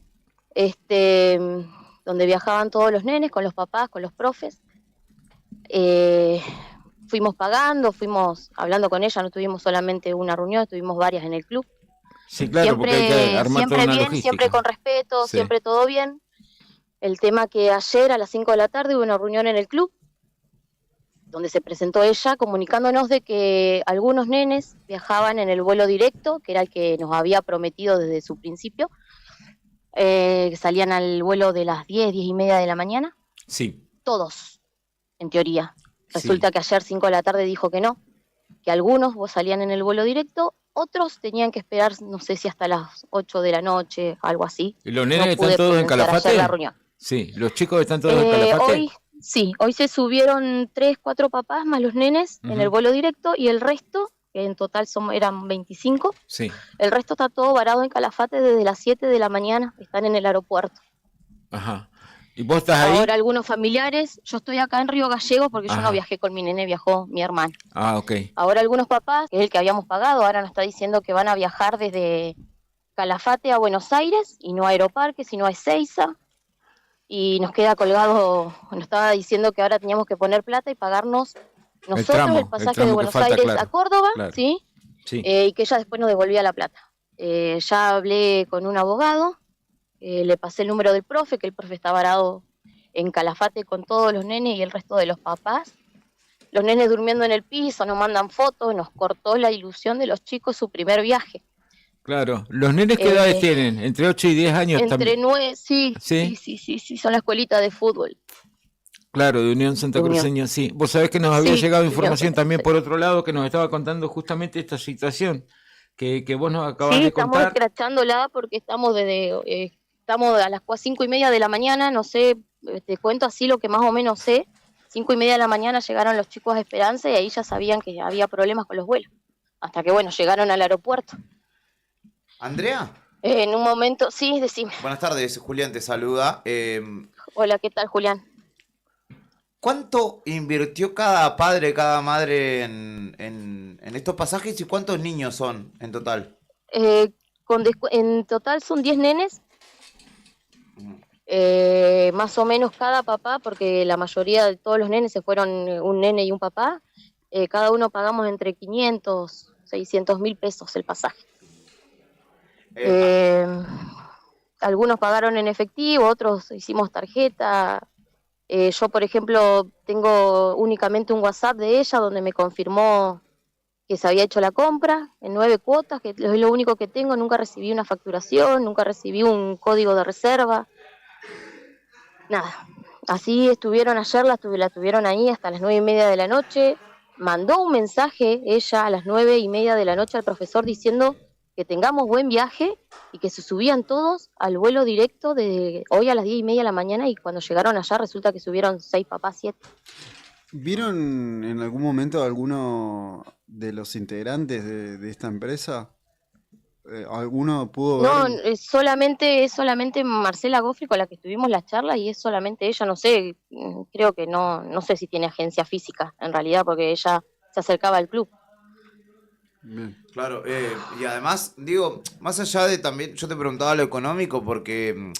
Donde viajaban todos los nenes con los papás, con los profes. Fuimos pagando, fuimos hablando con ella, no tuvimos solamente una reunión, tuvimos varias en el club. Sí, claro, porque hay que armar siempre toda una bien, logística. siempre con respeto, Sí. siempre todo bien. El tema que ayer a las 5 de la tarde hubo una reunión en el club, donde se presentó ella comunicándonos de que algunos nenes viajaban en el vuelo directo, que era el que nos había prometido desde su principio, salían al vuelo de las 10 y media de la mañana, Sí. todos, en teoría. Resulta que ayer 5 de la tarde dijo que no, que algunos salían en el vuelo directo, otros tenían que esperar, no sé si hasta las 8 de la noche, algo así. ¿Y los nenes No están pude todos en presenciar ayer Calafate? la reunión. Sí, los chicos están todos en Calafate. Hoy se subieron 3, 4 papás más los nenes en el vuelo directo y el resto, que en total eran 25, Sí. el resto está todo varado en Calafate desde las 7 de la mañana, están en el aeropuerto. Ajá. ¿Y vos estás ahí? Ahora algunos familiares, yo estoy acá en Río Gallegos porque yo Ajá. no viajé con mi nene, viajó mi hermano. Ah, ok. Ahora algunos papás, que es el que habíamos pagado, ahora nos está diciendo que van a viajar desde Calafate a Buenos Aires y no a Aeroparque, sino a Ezeiza. Y nos queda colgado, nos estaba diciendo que ahora teníamos que poner plata y pagarnos nosotros el pasaje de Buenos Aires a Córdoba, claro. ¿sí? Sí. Y que ella después nos devolvía la plata. Ya hablé con un abogado, le pasé el número del profe, que el profe está varado en Calafate con todos los nenes y el resto de los papás. Los nenes durmiendo en el piso, nos mandan fotos, nos cortó la ilusión de los chicos su primer viaje. Claro. ¿Los nenes qué edades tienen? ¿Entre 8 y 10 años Entre también? 9, sí, ¿Sí? sí, son la escuelita de fútbol. Claro, de Unión Santa Cruceña, sí. Vos sabés que nos había llegado información también por otro lado que nos estaba contando justamente esta situación que vos nos acabás de contar. Sí, estamos escrachándola porque estamos estamos a las 5:30 de la mañana, no sé, te cuento así lo que más o menos sé. 5:30 de la mañana llegaron los chicos a Esperanza y ahí ya sabían que había problemas con los vuelos. Hasta que, bueno, llegaron al aeropuerto. ¿Andrea? En un momento, sí, decime. Buenas tardes, Julián te saluda. Hola, ¿qué tal, Julián? ¿Cuánto invirtió cada padre, cada madre en estos pasajes y cuántos niños son en total? En total son 10 nenes. Más o menos cada papá, porque la mayoría de todos los nenes se fueron un nene y un papá. Cada uno pagamos entre 500, 600 mil pesos el pasaje. Algunos pagaron en efectivo, otros hicimos tarjeta. Yo, por ejemplo, tengo únicamente un WhatsApp de ella donde me confirmó que se había hecho la compra en 9 cuotas, que es lo único que tengo. Nunca recibí una facturación, nunca recibí un código de reserva. Nada. Así estuvieron ayer, la tuvieron ahí hasta las 9:30 de la noche. Mandó un mensaje ella a las 9:30 de la noche al profesor diciendo que tengamos buen viaje y que se subían todos al vuelo directo de hoy a las 10:30 de la mañana, y cuando llegaron allá resulta que subieron 6 papás, 7. ¿Vieron en algún momento a alguno de los integrantes de esta empresa? ¿Alguno pudo ver? No, es solamente Marcela Goffri con la que tuvimos la charla, y es solamente ella. No sé, creo que no sé si tiene agencia física en realidad, porque ella se acercaba al club. Bien. Claro, y además, digo, más allá de también, yo te preguntaba lo económico porque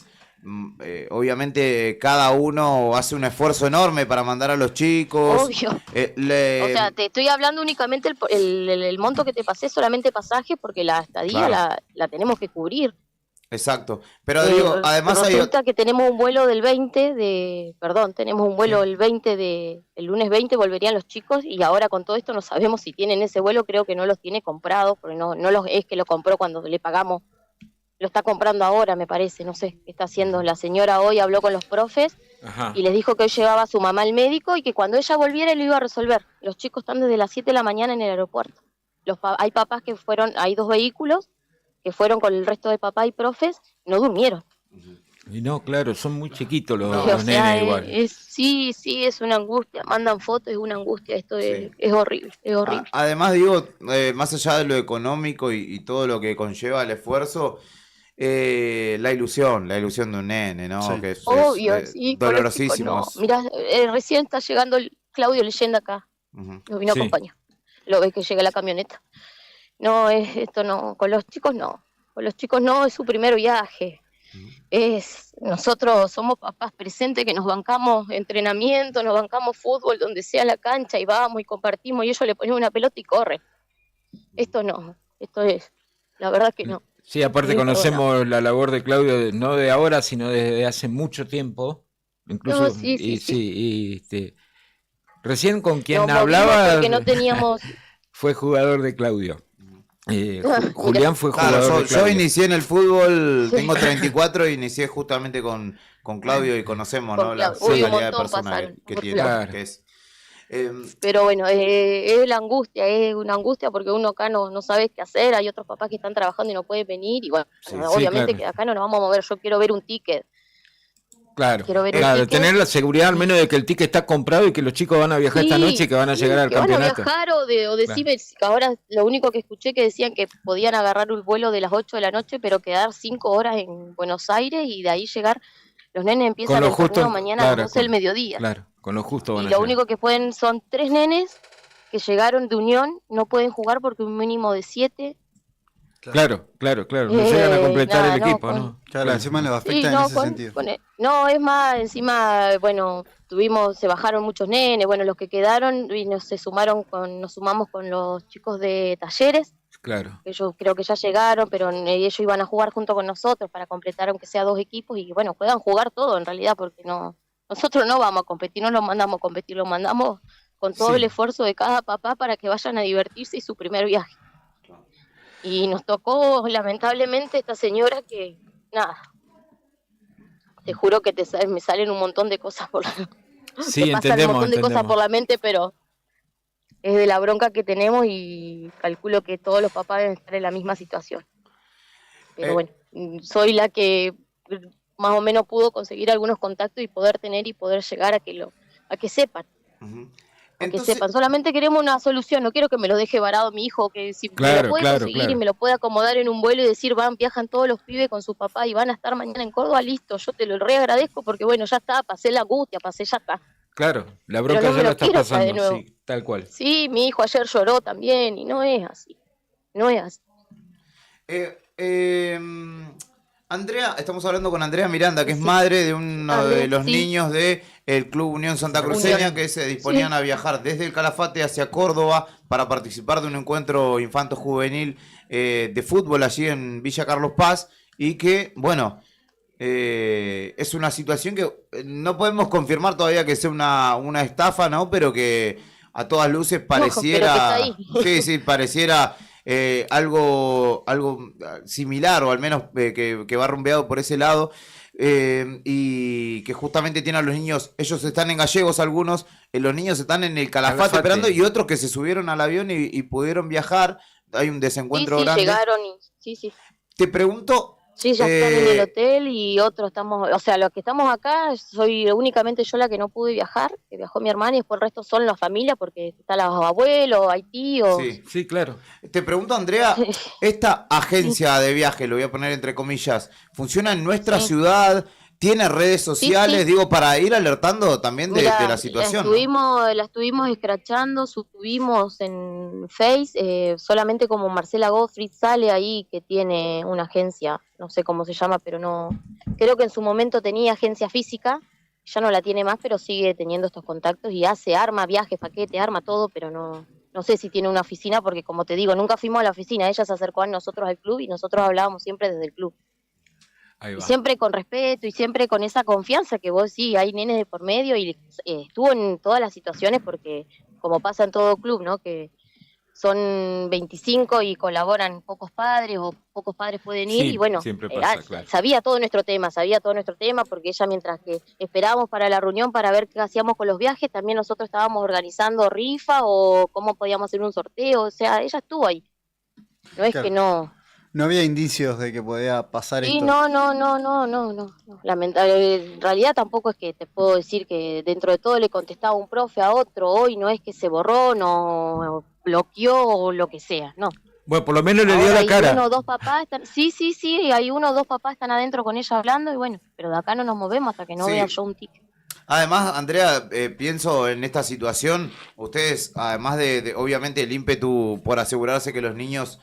obviamente cada uno hace un esfuerzo enorme para mandar a los chicos. Obvio. O sea, te estoy hablando únicamente el monto que te pasé, solamente pasaje, porque la estadía Claro. la tenemos que cubrir. Exacto, pero digo, además hay... Resulta que tenemos un vuelo tenemos un vuelo el lunes 20 volverían los chicos, y ahora con todo esto no sabemos si tienen ese vuelo. Creo que no los tiene comprados, porque no es que lo compró cuando le pagamos, lo está comprando ahora, me parece, no sé qué está haciendo. La señora hoy habló con los profes. Ajá. Y les dijo que hoy llevaba a su mamá al médico y que cuando ella volviera él lo iba a resolver. Los chicos están desde las 7 de la mañana en el aeropuerto. Hay papás que fueron, hay 2 vehículos que fueron con el resto de papá y profes, no durmieron. Y no, claro, son muy chiquitos los O sea, nenes igual. sí, es una angustia. Mandan fotos, es una angustia. Esto es horrible, es horrible. Además, digo, más allá de lo económico y todo lo que conlleva el esfuerzo, la ilusión de un nene, ¿no? Sí. Que es Obvio, sí, con los chicos dolorosísimo. no. Mirá, recién está llegando Claudio Leyenda acá. Nos vino a acompañar. Lo ves que llega la camioneta. No, esto no, con los chicos no. Con los chicos no, es su primer viaje. Nosotros somos papás presentes que nos bancamos entrenamiento, nos bancamos fútbol, donde sea la cancha, y vamos y compartimos, y ellos le ponen una pelota y corren. Esto no, la verdad que no. Sí, aparte conocemos la labor de Claudio, no de ahora, sino desde hace mucho tiempo. Incluso, No, sí. Recién con quien Nos hablaba movimos porque no teníamos... fue jugador de Claudio. Julián fue jugador Claro, de Claudio. yo inicié en el fútbol, tengo 34 y inicié justamente con Claudio y conocemos, ¿no? La calidad de persona que tiene, que es. Pero bueno, es la angustia, es una angustia porque uno acá no sabe qué hacer. Hay otros papás que están trabajando y no pueden venir, y bueno, obviamente claro. que acá no nos vamos a mover. Yo quiero ver un ticket. Claro, Quiero ver el claro, ticket. tener la seguridad al menos de que el ticket está comprado y que los chicos van a viajar esta noche y que van a llegar al que van a campeonato. viajar o decime, que ahora lo único que escuché que decían que podían agarrar un vuelo de las 8 de la noche, pero quedar 5 horas en Buenos Aires y de ahí llegar. Los nenes empiezan Con lo el torneo justo, mañana claro, a las 12 del mediodía. Claro, con lo justo van Y a lo llegar. único que pueden son 3 nenes que llegaron de Unión, no pueden jugar porque un mínimo de 7. Claro, no llegan a completar nada, el no, equipo, con- ¿no? Claro, encima les afecta Sí, en no, ese con- sentido. No, es más, encima, bueno, se bajaron muchos nenes, bueno, los que quedaron y nos sumamos con los chicos de Talleres, Claro. que ellos creo que ya llegaron, pero ellos iban a jugar junto con nosotros para completar aunque sea 2 equipos, y bueno, puedan jugar todo en realidad, porque nosotros no vamos a competir, no los mandamos a competir, los mandamos con todo el esfuerzo de cada papá para que vayan a divertirse y su primer viaje. Y nos tocó lamentablemente esta señora que, nada, te juro que me salen un montón de cosas por la... Sí, te pasan un montón de cosas por la mente, pero es de la bronca que tenemos y calculo que todos los papás deben estar en la misma situación. Pero bueno, soy la que más o menos pudo conseguir algunos contactos y poder tener y poder llegar a que sepan. Que sepan, solamente queremos una solución, no quiero que me lo deje varado mi hijo, que si me lo puede conseguir y me lo puede acomodar en un vuelo y decir, viajan todos los pibes con su papá y van a estar mañana en Córdoba, listo, yo te lo re agradezco porque bueno, ya está, pasé la angustia, ya está. Claro, la bronca ya la está pasando, sí, tal cual. Sí, mi hijo ayer lloró también y no es así, no es así. Andrea, estamos hablando con Andrea Miranda, que es madre de uno de los niños del Club Unión Santa Cruceña, que se disponían a viajar desde el Calafate hacia Córdoba para participar de un encuentro infanto-juvenil de fútbol allí en Villa Carlos Paz, y que, bueno, es una situación que no podemos confirmar todavía que sea una estafa, ¿no? Pero que a todas luces pareciera... Sí, pareciera... algo similar, o al menos que va rumbeado por ese lado, y que justamente tiene a los niños, ellos están en Gallegos algunos, los niños están en el Calafate esperando, y otros que se subieron al avión y pudieron viajar. Hay un desencuentro grande. Llegaron sí. Te pregunto... Sí, ya están en el hotel y otros estamos, o sea, los que estamos acá, soy únicamente yo la que no pude viajar, que viajó mi hermana y después el resto son las familias porque están los abuelos, hay tíos. Sí, claro. Te pregunto, Andrea, esta agencia de viaje, lo voy a poner entre comillas, ¿funciona en nuestra ciudad? ¿Tiene redes sociales? Digo, para ir alertando también de la situación. La estuvimos escrachando, subimos en Face, solamente como Marcela Gottfried sale ahí, que tiene una agencia, no sé cómo se llama, pero no, creo que en su momento tenía agencia física, ya no la tiene más, pero sigue teniendo estos contactos y arma viajes, paquete, arma todo, pero no sé si tiene una oficina, porque como te digo, nunca fuimos a la oficina, ella se acercó a nosotros al club y nosotros hablábamos siempre desde el club. Y siempre con respeto y siempre con esa confianza que vos hay nenes de por medio y estuvo en todas las situaciones porque como pasa en todo club, ¿no? Que son 25 y colaboran pocos padres o pocos padres pueden ir y bueno, sabía todo nuestro tema porque ella mientras que esperábamos para la reunión para ver qué hacíamos con los viajes, también nosotros estábamos organizando rifa o cómo podíamos hacer un sorteo, o sea, ella estuvo ahí. No es que no... No había indicios de que podía pasar esto. No. Lamentable. En realidad tampoco es que te puedo decir que dentro de todo le contestaba un profe a otro. Hoy no es que se borró, no bloqueó o lo que sea, no. Bueno, por lo menos le dio la cara. Uno o dos papás están, sí, hay uno o dos papás están adentro con ella hablando y bueno, pero de acá no nos movemos hasta que no vea yo un ticket. Además, Andrea, pienso en esta situación, ustedes, además de obviamente el ímpetu por asegurarse que los niños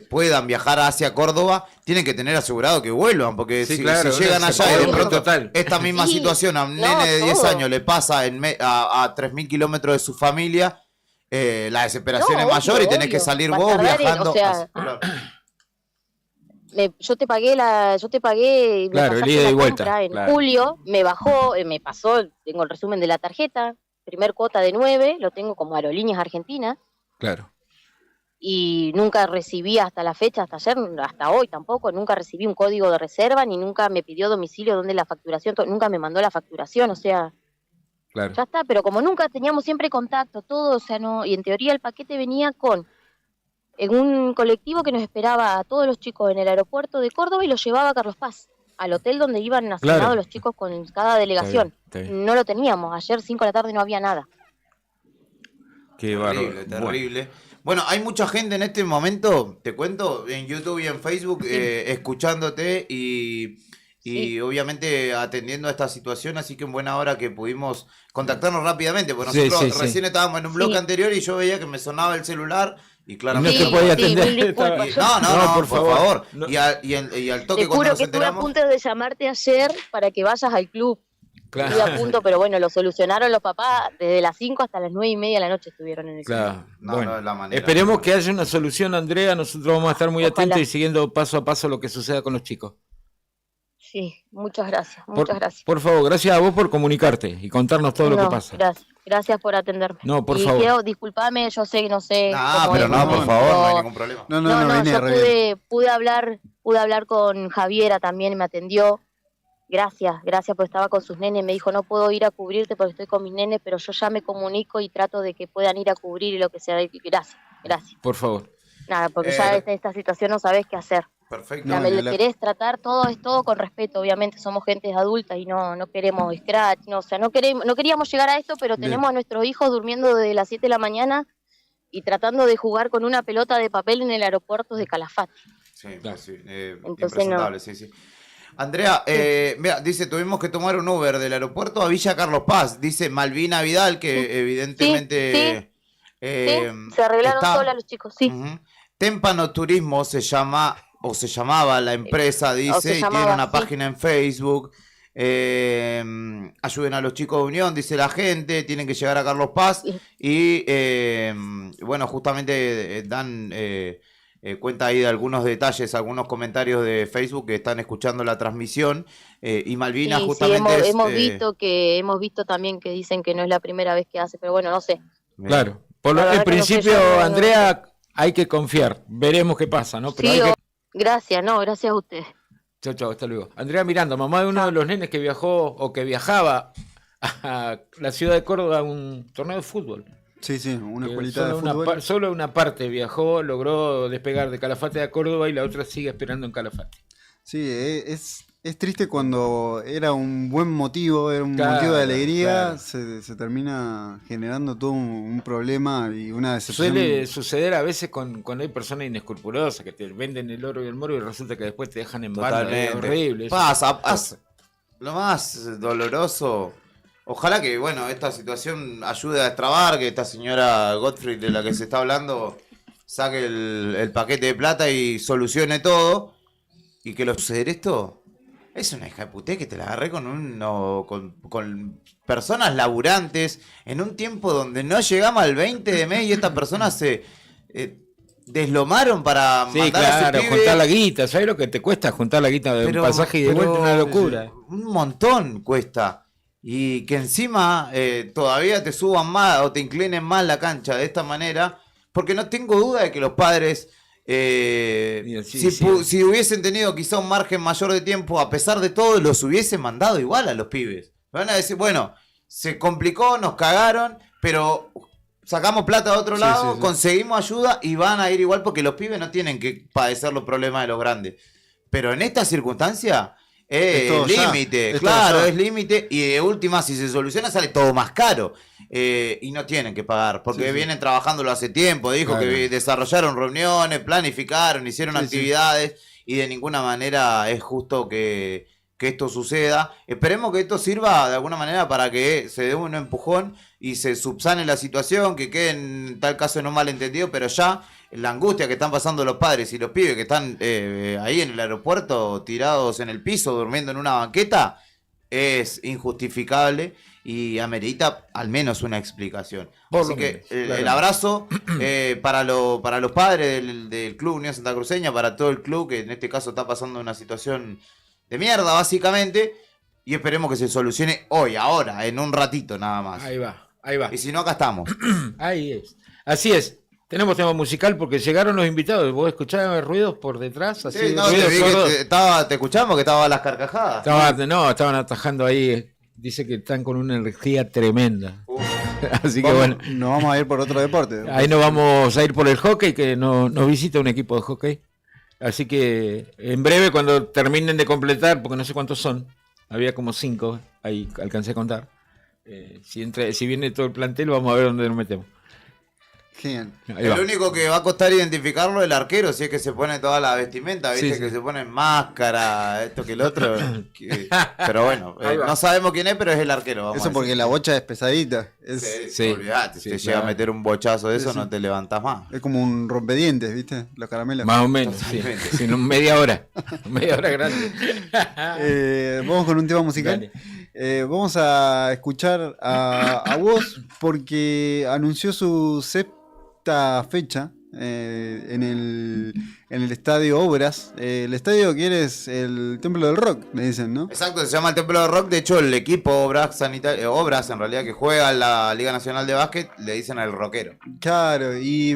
puedan viajar hacia Córdoba, tienen que tener asegurado que vuelvan, porque si llegan allá y de pronto esta misma situación a un nene de 10 años le pasa a 3.000 kilómetros de su familia, la desesperación es mayor y tenés que salir vos viajando. Yo te pagué claro, el ida y vuelta en julio, me pasó, tengo el resumen de la tarjeta, primer cuota de 9, lo tengo como Aerolíneas Argentinas. Claro. Y nunca recibí hasta la fecha, hasta hoy tampoco, nunca recibí un código de reserva, ni nunca me pidió domicilio donde la facturación, nunca me mandó la facturación, o sea, ya está, pero como nunca teníamos siempre contacto, todo, o sea, no, y en teoría el paquete venía en un colectivo que nos esperaba a todos los chicos en el aeropuerto de Córdoba y los llevaba a Carlos Paz, al hotel donde iban asignados los chicos con cada delegación. Está bien. No lo teníamos, ayer 5 de la tarde no había nada. Qué bárbaro. Terrible. Bueno, hay mucha gente en este momento, te cuento, en YouTube y en Facebook, escuchándote y obviamente atendiendo a esta situación, así que en buena hora que pudimos contactarnos rápidamente, porque nosotros recién estábamos en un bloque anterior y yo veía que me sonaba el celular y claramente no te podía atender. No, por favor. No. Y al toque te cuando juro nos que enteramos... estuve a punto de llamarte ayer para que vayas al club. Claro. Estuve a punto, pero bueno, lo solucionaron los papás. Desde las 5 hasta las 9:30 de la noche estuvieron en el club. Claro. Bueno, esperemos que haya una solución, Andrea. Nosotros vamos a estar muy atentos y siguiendo paso a paso lo que suceda con los chicos. Sí, muchas gracias, gracias. Por favor, gracias a vos por comunicarte y contarnos todo lo que pasa. Gracias por atenderme. No, por favor. Disculpame, yo sé que no sé. Pero no, por favor, no hay ningún problema. No, yo pude hablar con Javiera también, me atendió. gracias, porque estaba con sus nenes, me dijo, no puedo ir a cubrirte porque estoy con mis nenes, pero yo ya me comunico y trato de que puedan ir a cubrir y lo que sea. Gracias. Por favor. Nada, porque ya en esta situación no sabés qué hacer. Perfecto. Me querés tratar todo con respeto, obviamente somos gentes adultas y no queremos scratch, no queríamos llegar a esto, pero tenemos a nuestros hijos durmiendo desde las 7 de la mañana y tratando de jugar con una pelota de papel en el aeropuerto de Calafate. Sí, sí. Entonces impresentable, sí. Andrea, mira, dice, tuvimos que tomar un Uber del aeropuerto a Villa Carlos Paz, dice Malvina Vidal, que evidentemente... se arreglaron solas los chicos, sí. Témpano Turismo se llamaba la empresa, dice, y tiene una página en Facebook. Ayuden a los chicos de Unión, dice la gente, tienen que llegar a Carlos Paz. Y bueno, justamente dan cuenta ahí de algunos detalles, algunos comentarios de Facebook que están escuchando la transmisión. Y Malvina justamente hemos visto también que dicen que no es la primera vez que hace, pero bueno, no sé. Claro, en principio, Andrea, hay que confiar, veremos qué pasa, ¿no? Pero gracias a usted. Chao, hasta luego. Andrea Miranda, mamá de uno de los nenes que viajó o que viajaba a la ciudad de Córdoba a un torneo de fútbol. Sí, una escuelita de fútbol. Solo una parte viajó, logró despegar de Calafate a Córdoba y la otra sigue esperando en Calafate. Sí, es triste cuando era un buen motivo, era un motivo de alegría, se termina generando todo un problema y una decepción. Suele suceder a veces cuando hay personas inescrupulosas que te venden el oro y el moro y resulta que después te dejan en banda. Es horrible. Pasa. Lo más doloroso, ojalá que esta situación ayude a destrabar, que esta señora Gottfried de la que se está hablando saque el paquete de plata y solucione todo, y que lo suceder esto... Es una hija de puté que te la agarré con personas laburantes en un tiempo donde no llegamos al 20 de mes y estas personas se deslomaron para mandar a su pibe. Juntar la guita. ¿Sabes lo que te cuesta juntar la guita de un pasaje y de vuelta? Una locura. Un montón cuesta. Y que encima todavía te suban más o te inclinen más la cancha de esta manera, porque no tengo duda de que los padres... si hubiesen tenido quizá un margen mayor de tiempo, a pesar de todo, los hubiesen mandado igual a los pibes. Van a decir, bueno, se complicó, nos cagaron, pero sacamos plata de otro lado, conseguimos ayuda y van a ir igual porque los pibes no tienen que padecer los problemas de los grandes. Pero en esta circunstancia es límite, es límite, y de última, si se soluciona, sale todo más caro. Y no tienen que pagar, porque vienen trabajándolo hace tiempo. Dijo que desarrollaron reuniones, planificaron, hicieron actividades, y de ninguna manera es justo que esto suceda. Esperemos que esto sirva de alguna manera para que se dé un empujón y se subsane la situación, que quede en tal caso no malentendido, pero ya la angustia que están pasando los padres y los pibes que están ahí en el aeropuerto tirados en el piso, durmiendo en una banqueta, es injustificable y amerita al menos una explicación. Así que el abrazo para los padres del Club Unión Santacruceña, para todo el club que en este caso está pasando una situación de mierda básicamente, y esperemos que se solucione hoy, ahora, en un ratito nada más. Ahí va. Y si no, acá estamos. Ahí es. Así es. Tenemos tema musical porque llegaron los invitados. ¿Vos escuchabas ruidos por detrás? Así, sí, te escuchamos que estaban las carcajadas. Estaban atajando ahí. Dice que están con una energía tremenda. Así que bueno. Nos vamos a ir por otro deporte. Ahí nos vamos a ir por el hockey, que nos visita un equipo de hockey. Así que en breve, cuando terminen de completar, porque no sé cuántos son, había como 5, ahí alcancé a contar. Si viene todo el plantel, vamos a ver dónde nos metemos. Genial. El único que va a costar identificarlo es el arquero, si es que se pone toda la vestimenta, viste, que se pone máscara, esto que el otro. Pero bueno, no sabemos quién es, pero es el arquero. Eso porque la bocha es pesadita. Olvidate, si te llega a meter un bochazo de eso, no te levantás más. Es como un rompedientes, viste, los caramelos. Más o menos, sí. En media hora. Media hora grande. Vamos con un tema musical. Vamos a escuchar a Woz porque anunció su séptima fecha en el estadio Obras. El estadio que es el Templo del Rock, le dicen, ¿no? Exacto, se llama el Templo del Rock. De hecho, el equipo Obras en realidad, que juega en la Liga Nacional de Básquet, le dicen al rockero. Claro, y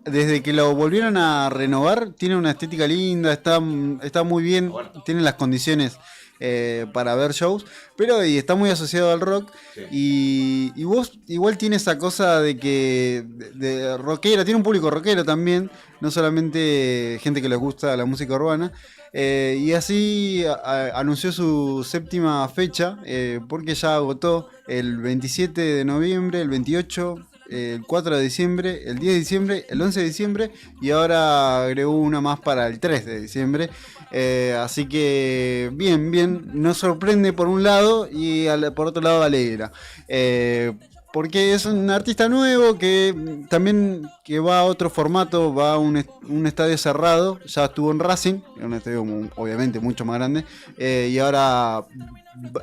desde que lo volvieron a renovar, tiene una estética linda, está muy bien, tiene las condiciones para ver shows, pero y está muy asociado al rock. Sí. Y vos igual tiene esa cosa de que de rockera, tiene un público rockero también, no solamente gente que les gusta la música urbana. Y así anunció su 7ª fecha, porque ya agotó el 27 de noviembre, el 28, el 4 de diciembre, el 10 de diciembre, el 11 de diciembre y ahora agregó una más para el 3 de diciembre. Así que bien, nos sorprende por un lado y por otro lado alegra. Porque es un artista nuevo que también que va a otro formato, va a un estadio cerrado, ya estuvo en Racing, un estadio obviamente mucho más grande, y ahora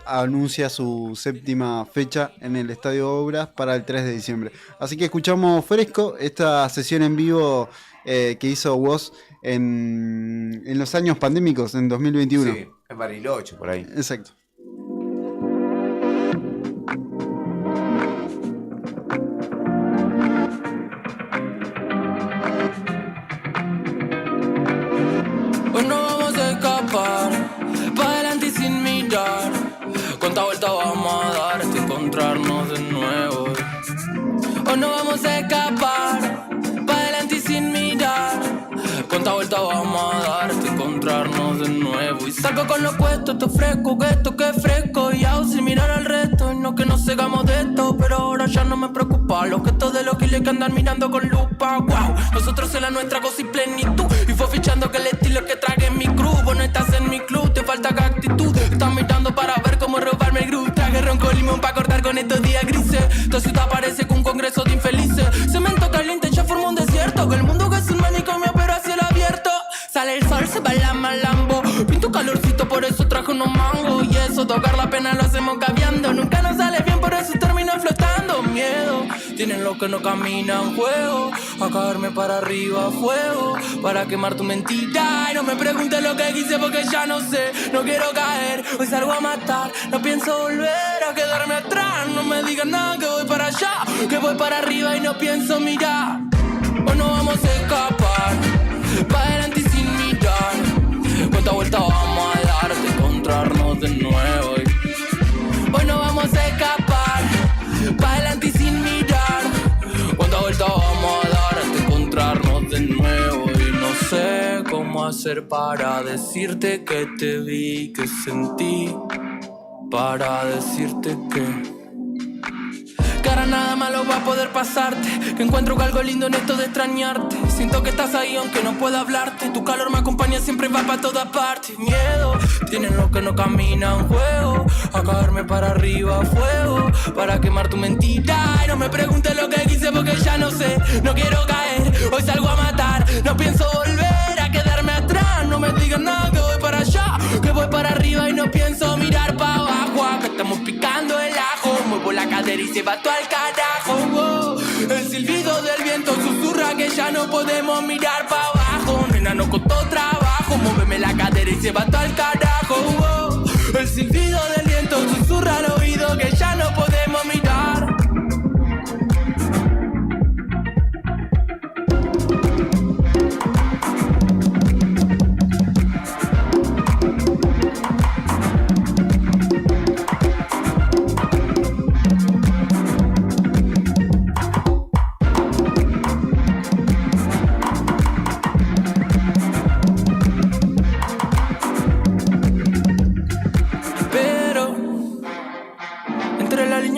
anuncia su 7ª fecha en el Estadio Obras para el 3 de diciembre. Así que escuchamos fresco esta sesión en vivo que hizo Woz en los años pandémicos, en 2021. Sí, en Bariloche, por ahí. Exacto. Pa' adelante y sin mirar. ¿Cuánta vuelta vamos a dar hasta encontrarnos de nuevo? O no vamos a escapar. Pa' adelante y sin mirar. ¿Cuánta vuelta vamos a dar hasta encontrarnos de nuevo? Y salgo con lo puesto, esto fresco, que esto que es fresco. Y hago sin mirar al resto. Y no que nos cegamos de esto, pero ahora ya no me preocupa. Los gestos de los giles que andan mirando con lupa. Wow, nosotros en la nuestra goza y plenitud. Y fue fichando que el estilo que trague en mi crew. Vos no estás en mi club, te falta actitud. Estás mirando para ver cómo robarme el groove. Traje ronco limón pa' cortar con estos días grises. Toda ciudad parece que un congreso de infelices. Cemento caliente ya forma un desierto. Que el mundo que es un manicomio pero a cielo abierto. Sale el sol, se va la malambo. Pinto calorcito, por eso traje unos mangos. Y eso, tocar la pena lo hacemos caviando. Nunca nos sale bien, por eso termino flotando. Miedo, tienen los que no caminan juego. A caerme para arriba, fuego. Para quemar tu mentira. Y no me preguntes lo que quise porque ya no sé. No quiero caer, hoy salgo a matar. No pienso volver a quedarme atrás. No me digan nada que voy para allá. Que voy para arriba y no pienso mirar. O no vamos a escapar. Pa' adelante y sin mirar. ¿Cuánta vuelta vamos a dar hasta encontrarnos de nuevo? Hoy no vamos a escapar. Pa' adelante y sin mirar. ¿Cuánta vuelta vamos a dar hasta encontrarnos de nuevo? Y no sé cómo hacer para decirte que te vi, que sentí. Para decirte que ahora nada malo va a poder pasarte. Que encuentro algo lindo en esto de extrañarte. Siento que estás ahí aunque no pueda hablarte. Tu calor me acompaña siempre, va para todas partes. Miedo, tienen los que no caminan juego. A caerme para arriba, fuego. Para quemar tu mentira. Y no me preguntes lo que quise porque ya no sé. No quiero caer, hoy salgo a matar. No pienso volver a quedarme atrás. No me digan nada que voy para allá. Que voy para arriba y no pienso mirar para abajo. Acá estamos picando el ajo. Muevo la cadera y se va todo al carajo. Oh, el silbido del viento susurra que ya no podemos mirar para abajo. Nena, no costó trabajo. Móveme la cadera y se va todo al carajo. Oh, el silbido del viento susurra al oído que ya no podemos mirar.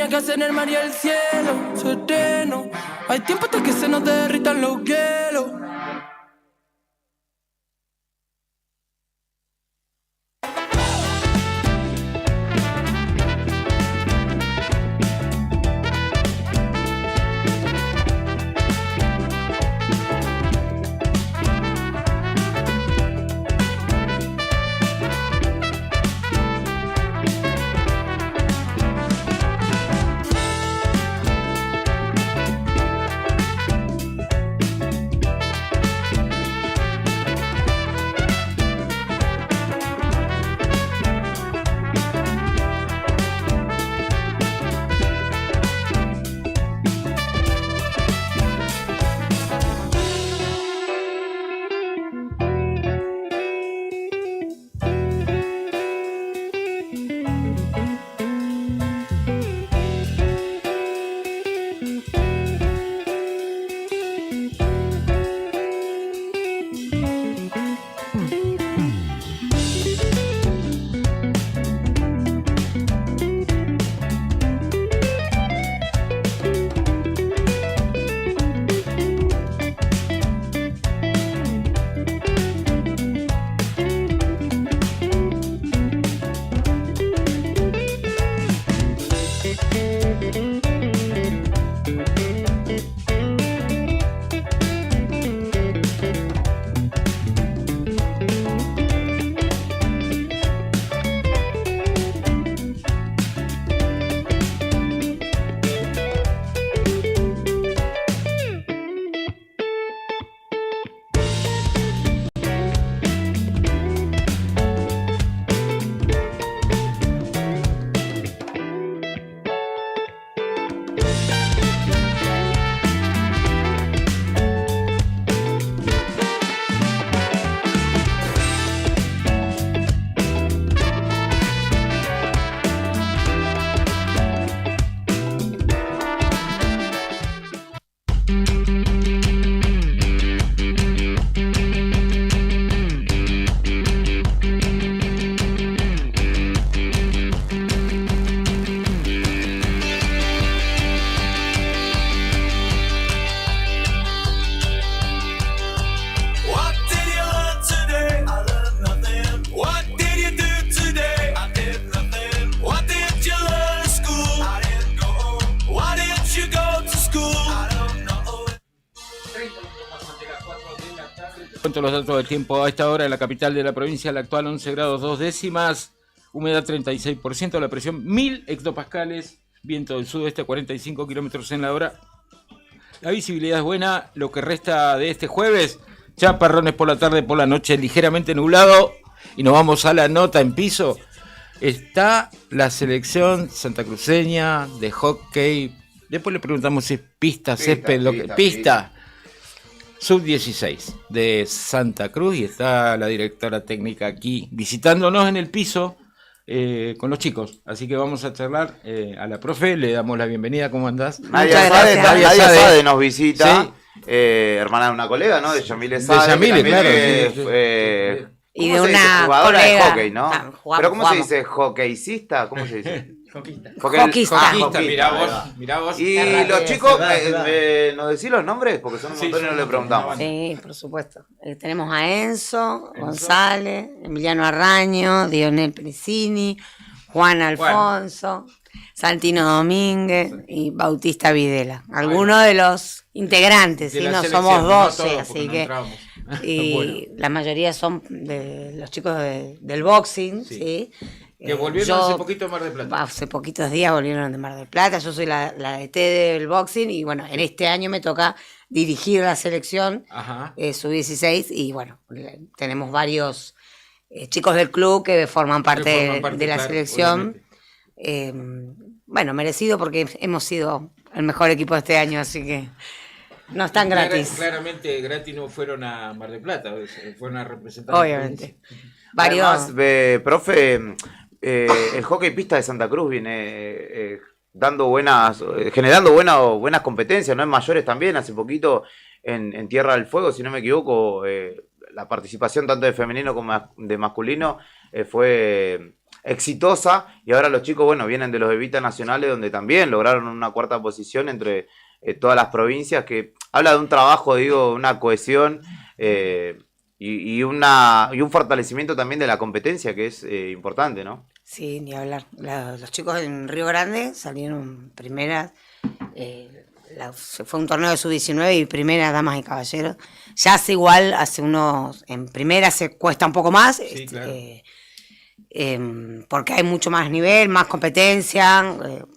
Que hacen el mar y el cielo sereno. Hay tiempo hasta que se nos derritan los hielos. Cuento los datos del tiempo a esta hora en la capital de la provincia, la actual 11 grados 2 décimas, humedad 36%, la presión 1000 hectopascales, viento del sudeste a 45 kilómetros en la hora. La visibilidad es buena, lo que resta de este jueves, chaparrones por la tarde, por la noche, ligeramente nublado. Y nos vamos a la nota en piso. Está la selección santacruceña de hockey. Después le preguntamos si es pista, césped, pista. Sub-16 de Santa Cruz, y está la directora técnica aquí visitándonos en el piso con los chicos. Así que vamos a charlar a la profe, le damos la bienvenida. ¿Cómo andás? Nadia Sade nos visita, ¿sí? Hermana de una colega, ¿no? De Yamile Sade. De Yamile, claro. Y de una jugadora colega, de hockey, ¿no? Pero ¿cómo se dice? ¿Hockeycista? ¿Cómo se dice? Hockeyista. Mirá vos. Y los chicos, ¿nos decís los nombres? Porque son un montón y no le preguntamos. Sí, por supuesto. Tenemos a Enzo González, Emiliano Arraño, Dionel Priscini, Juan Alfonso, Santino Domínguez y Bautista Videla. Algunos de los integrantes, ¿sí? No somos 12, así que... Y bueno, la mayoría son de los chicos del boxing, ¿sí? Que volvieron hace poquito de Mar del Plata. Hace poquitos días volvieron de Mar del Plata. Yo soy la DT del boxing y bueno, en este año me toca dirigir la selección sub-16 y bueno, tenemos varios chicos del club que forman parte de la selección. Bueno, merecido porque hemos sido el mejor equipo de este año, así que no están gratis. Claramente gratis no fueron a Mar del Plata, fueron a representar. Obviamente. Varios. Además, profe, el hockey pista de Santa Cruz viene generando buenas competencias, ¿no? En mayores también, hace poquito en Tierra del Fuego, si no me equivoco, la participación tanto de femenino como de masculino fue exitosa, y ahora los chicos, bueno, vienen de los Evita Nacionales, donde también lograron una cuarta posición entre todas las provincias, que habla de un trabajo, digo, una cohesión y un fortalecimiento también de la competencia, que es importante, ¿no? Sí, ni hablar. Los chicos en Río Grande salieron primeras, fue un torneo de sub-19 y primera damas y caballeros. Ya hace igual, en primera se cuesta un poco más, sí, claro. Porque hay mucho más nivel, más competencia.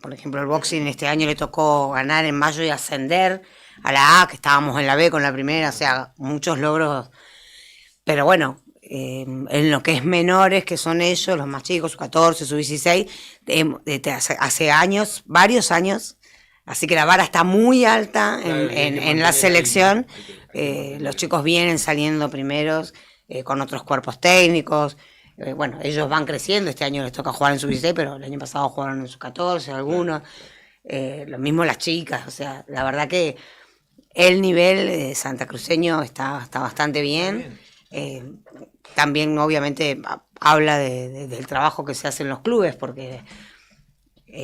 Por ejemplo, el boxing este año le tocó ganar en mayo y ascender a la A, que estábamos en la B con la primera, o sea, muchos logros. Pero bueno, en lo que es menores, que son ellos, los más chicos, sub-14, sub-16, hace años, varios años, así que la vara está muy alta en la selección. Los chicos vienen saliendo primeros con otros cuerpos técnicos. Bueno, ellos van creciendo, este año les toca jugar en sub-16, pero el año pasado jugaron en sub-14, algunos. Lo mismo las chicas, o sea, la verdad que el nivel santacruceño está bastante bien. También obviamente habla del trabajo que se hace en los clubes, porque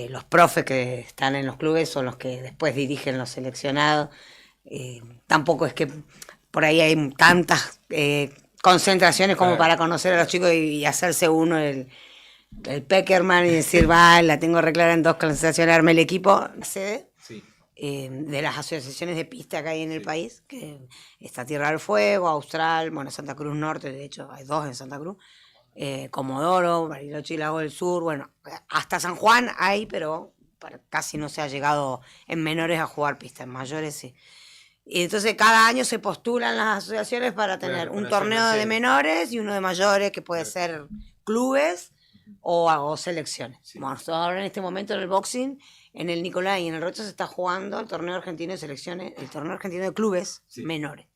los profes que están en los clubes son los que después dirigen los seleccionados. Tampoco es que por ahí hay tantas concentraciones como para conocer a los chicos y hacerse uno el Peckerman y decir, la tengo reclara en 2 concentraciones, armé el equipo. De las asociaciones de pista que hay en el país, que está Tierra del Fuego, Austral, bueno, Santa Cruz Norte, de hecho hay 2 en Santa Cruz, Comodoro, Bariloche y Lago del Sur, bueno, hasta San Juan hay, pero casi no se ha llegado en menores a jugar pista, en mayores sí. Y entonces cada año se postulan las asociaciones para tener un torneo de menores y uno de mayores, que puede ser clubes o selecciones. Bueno, ahora en este momento en el boxing, en el Nicolás y en el Rocha se está jugando el torneo argentino de selecciones, el torneo argentino de clubes menores.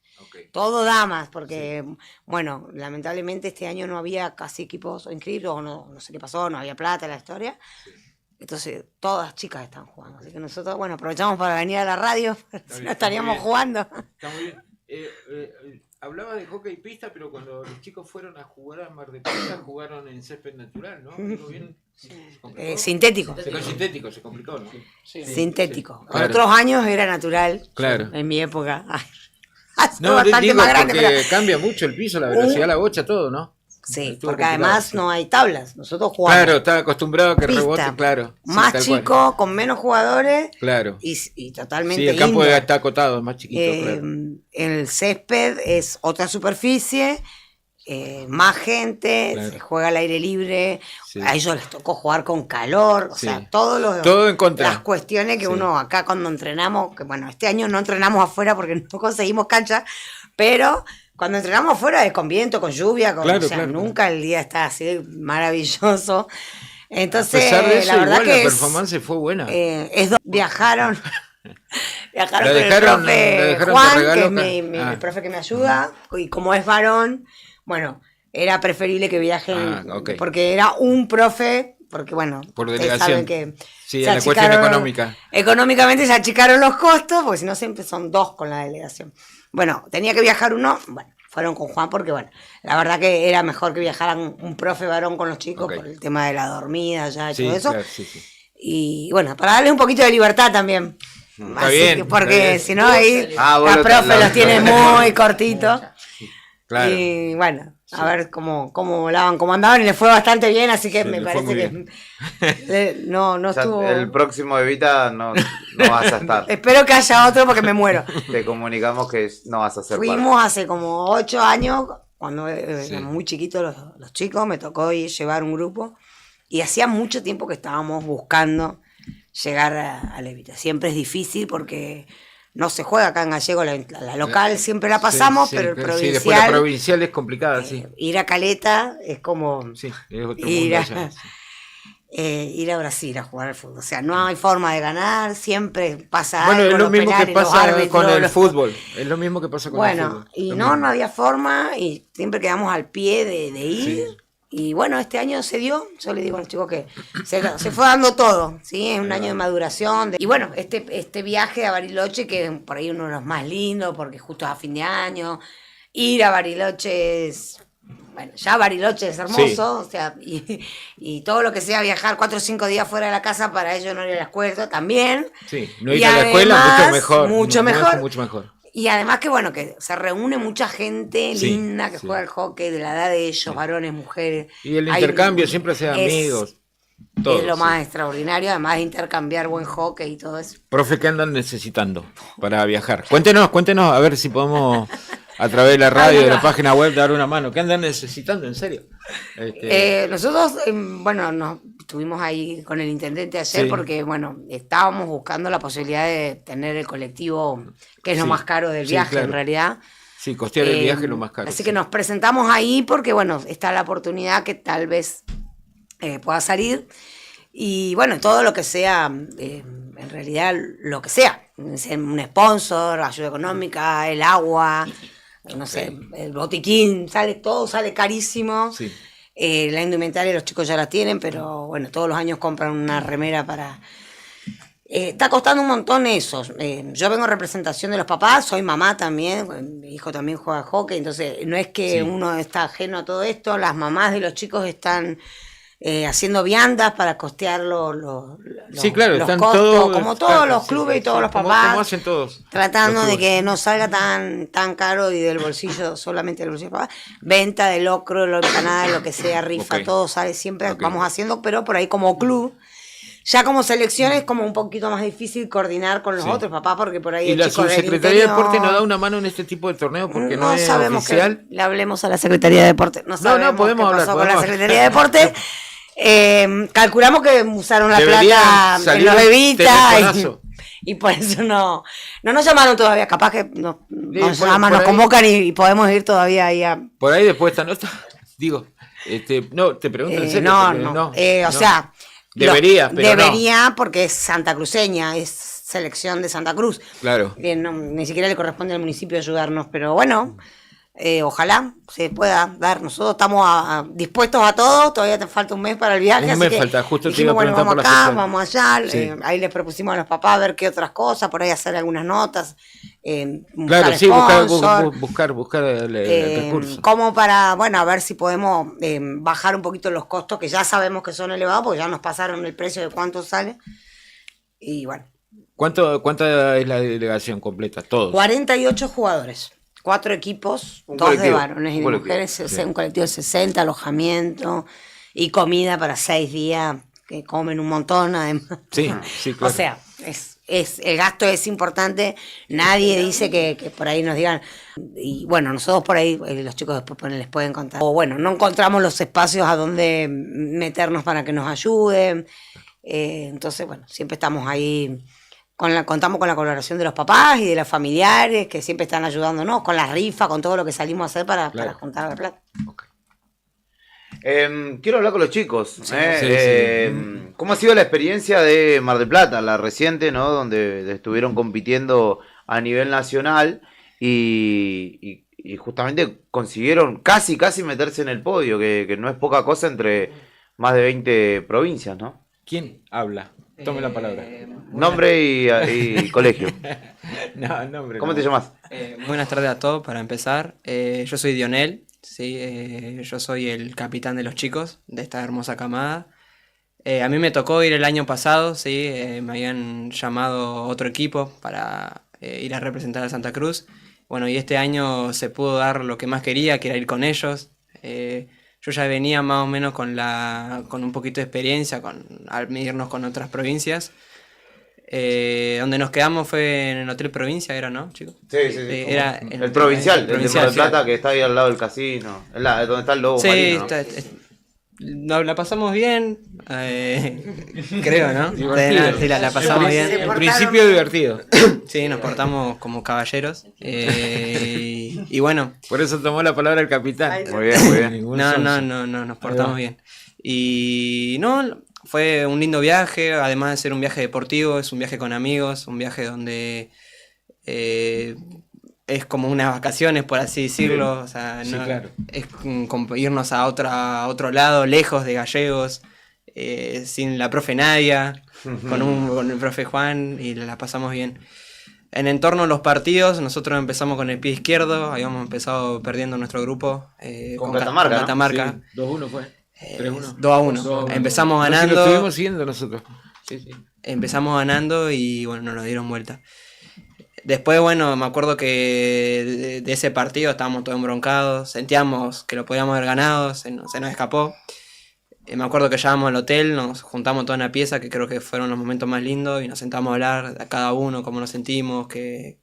Todo damas, porque, bueno, lamentablemente este año no había casi equipos inscritos, o no sé qué pasó, no había plata en la historia. Entonces, todas chicas están jugando. Así que nosotros, bueno, aprovechamos para venir a la radio, si no estaríamos jugando. Está muy bien. Hablaba de hockey pista, pero cuando los chicos fueron a jugar a Mar del Plata, jugaron en césped natural, ¿no? Bien, sintético. Sintético, se complicó, ¿no? Sintético. Sí. Claro. Otros años era natural. Claro. En mi época. No, bastante digo, más grande, porque pero cambia mucho el piso, la velocidad, la bocha, todo, ¿no? Sí, porque además no hay tablas. Nosotros jugamos. Claro, está acostumbrado a que pista, rebote, claro. Más sí, chico, cual. con menos jugadores. Claro. Y totalmente. Sí, el campo indoor. está acotado, es más chiquito, claro. El césped es otra superficie, más gente, Claro. se juega al aire libre. Sí. A ellos les tocó jugar con calor. O Sí. sea, todo en contra. las cuestiones que Sí. uno acá cuando entrenamos, que bueno, este año no entrenamos afuera porque no conseguimos cancha, pero cuando entrenamos afuera es con viento, con lluvia, Claro, o sea, claro. nunca el día está así maravilloso. Entonces, A pesar de eso, la verdad igual que la performance fue buena. viajaron La con el dejaron profe de Juan, regalo, que es acá. el profe que me ayuda, y como es varón, bueno, era preferible que viajen, ok. porque era un profe, porque bueno, Por ustedes delegación. saben que Sí, se en la cuestión achicaron- económica. Económicamente se achicaron los costos, porque si no siempre son 2 con la delegación. Bueno, tenía que viajar uno, bueno, fueron con Juan porque bueno, la verdad que era mejor que viajaran un profe varón con los chicos por el tema de la dormida ya y Sí, todo eso. claro, sí. Y bueno, para darle un poquito de libertad también. Está Así bien, que- está porque bien. si no ahí Vos la lo- profe la- los tiene muy cortitos. Claro. Y bueno, a ver cómo volaban, cómo andaban y les fue bastante bien, así que Sí, me le fue parece muy que no O sea, estuvo. el próximo Evita no vas a estar. Espero que haya otro porque me muero. Te comunicamos que no vas a ser Fuimos hace como 8 años, cuando Sí. eran muy chiquitos los chicos, me tocó ir llevar un grupo y hacía mucho tiempo que estábamos buscando llegar a Levita. Siempre es difícil porque no se juega acá en Gallego, la local siempre la pasamos, Sí, pero el claro, sí, después la provincial, provincial es complicada, sí. ir a Caleta es como Sí, es otro ir mundo a, allá, sí. ir a Brasil a jugar al fútbol. O sea, no hay forma de ganar, siempre pasa Bueno, algo, es lo los mismo que penales, los pasa árbitros, con el los- fútbol. Es lo mismo que pasa con el Bueno, fútbol. y Lo no mismo. había forma y siempre quedamos al pie de ir. Sí. Y bueno, este año se dio, yo le digo a los chicos que se fue dando todo, ¿sí? Es un año de maduración. Y bueno, este viaje a Bariloche, que es por ahí uno de los más lindos, porque justo es a fin de año, ir a Bariloche es, bueno, ya Bariloche es hermoso, Sí. o sea, y todo lo que sea viajar 4 o 5 días fuera de la casa para ellos no ir a la escuela también. Sí, no Y ir a la escuela, mucho además, mejor. mucho mejor. Mucho mejor. Y además que bueno, que se reúne mucha gente Sí, linda que sí. juega al hockey de la edad de ellos, varones, mujeres. Y el Hay- intercambio siempre sea es- amigos. Todo, es lo sí. más extraordinario, además de intercambiar buen hockey y todo eso. Profe, ¿qué andan necesitando para viajar? Cuéntenos, a ver si podemos a través de la radio, de la página web, dar una mano. ¿Qué andan necesitando, en serio? Nosotros, bueno, nos estuvimos ahí con el intendente ayer Sí. porque, bueno, estábamos buscando la posibilidad de tener el colectivo, que es lo Sí. más caro del Sí, viaje claro. en realidad. Sí, costear el viaje es lo más caro. Así que nos presentamos ahí porque, bueno, está la oportunidad que tal vez pueda salir. Y bueno, todo lo que sea, en realidad lo que sea, un sponsor, ayuda económica, el agua, no sé, el botiquín, todo sale carísimo. Sí. La indumentaria los chicos ya la tienen, pero bueno, todos los años compran una remera para... está costando un montón eso. Yo vengo en representación de los papás, soy mamá también, mi hijo también juega al hockey, entonces no es que Sí. uno está ajeno a todo esto, las mamás de los chicos están haciendo viandas para costear Sí, claro, los están costos, todos. como todos claro, los sí, clubes sí, y todos sí, los como- papás. Como hacen todos. Tratando los de clubes. que no salga tan caro y del bolsillo, solamente del bolsillo del papá. Venta de locro, lo empanada, lo que sea, rifa, Ok. todo sale siempre, Ok. vamos haciendo, pero por ahí como club. Ya como selección es como un poquito más difícil coordinar con los Sí. otros papás, porque por ahí ¿Y el la chico del subsecretaría de Deporte interior- no da una mano en este tipo de torneos porque no, es sabemos oficial? que le hablemos a la Secretaría de Deporte. No sabemos podemos qué hablar, pasó con podemos la Secretaría de Deporte. Calculamos que usaron la Debería plata en salir los un Evita telefonazo. y por eso no nos llamaron todavía. Capaz que nos por llaman, ahí- nos convocan y podemos ir todavía ahí a... Por ahí después esta nota, digo, no, te pregunto en serio. no, porque no. no. O sea... Debería, pero no. debería porque es santacruceña, es selección de Santa Cruz. Claro. Ni siquiera le corresponde al municipio ayudarnos, pero bueno, ojalá se pueda dar. Nosotros estamos dispuestos a todo, todavía te falta un mes para el viaje. Un así mes que falta, justo te dijimos, iba a preguntar vamos por la acá, sección. vamos allá. Sí. Ahí les propusimos a los papás ver qué otras cosas, por ahí hacer algunas notas. Claro, sí, sponsor, buscar el recurso. como para, bueno, a ver si podemos bajar un poquito los costos, que ya sabemos que son elevados, porque ya nos pasaron el precio de cuánto sale. Y bueno, ¿Cuánta es la delegación completa? Todos. 48 jugadores. 4 equipos, Un 2 de colectivo, varones y un de colectivo, mujeres, sí. un colectivo de 60, alojamiento y comida para 6 días, que comen un montón además. Sí, sí, claro. O sea, el gasto es importante, nadie dice que por ahí nos digan, y bueno, nosotros por ahí, los chicos después les pueden contar, o bueno, no encontramos los espacios a donde meternos para que nos ayuden, entonces bueno, siempre estamos ahí, contamos con la colaboración de los papás y de los familiares, que siempre están ayudándonos, con la rifa, con todo lo que salimos a hacer para juntar la plata. Quiero hablar con los chicos. Sí. ¿Cómo ha sido la experiencia de Mar del Plata, la reciente, ¿no? Donde estuvieron compitiendo a nivel nacional y justamente consiguieron casi meterse en el podio, que no es poca cosa entre más de 20 provincias, ¿no? ¿Quién habla? Tome la palabra. Nombre y colegio. No, nombre. ¿Cómo te llamas? Buenas tardes a todos, para empezar. Yo soy Dionel, ¿sí? Yo soy el capitán de los chicos de esta hermosa camada. A mí me tocó ir el año pasado, ¿sí? Me habían llamado otro equipo para ir a representar a Santa Cruz. Bueno, y este año se pudo dar lo que más quería, que era ir con ellos. Yo ya venía más o menos con un poquito de experiencia al medirnos con otras provincias. Donde nos quedamos fue en el Hotel Provincia, ¿era, no, chicos? Sí. Era el provincial, el de Mar del Plata, sí. que está ahí al lado del casino, donde está el lobo marino, ¿no? La pasamos bien, creo, ¿no? Divertido. Sí, la pasamos bien. En principio divertido. Sí, nos portamos como caballeros. Y bueno. Por eso tomó la palabra el capitán. Muy bien. No, nos portamos bien. Y no, fue un lindo viaje, además de ser un viaje deportivo, es un viaje con amigos, un viaje donde es como unas vacaciones, por así decirlo. O sea, Sí, no, claro. es como irnos a otro lado, lejos de Gallegos, sin la profe Nadia, con el profe Juan, y la pasamos bien. En entorno a los partidos, nosotros empezamos con el pie izquierdo, habíamos empezado perdiendo nuestro grupo con Catamarca, ¿no? Catamarca. Sí, 2-1 fue. 3-1. 2-1. Empezamos ganando. Lo estuvimos siguiendo nosotros. Sí. Empezamos ganando y bueno, nos lo dieron vuelta. Después, bueno, me acuerdo que de ese partido estábamos todos embroncados, sentíamos que lo podíamos haber ganado, se nos escapó. Me acuerdo que llegamos al hotel, nos juntamos toda una pieza, que creo que fueron los momentos más lindos, y nos sentamos a hablar a cada uno, cómo nos sentimos, que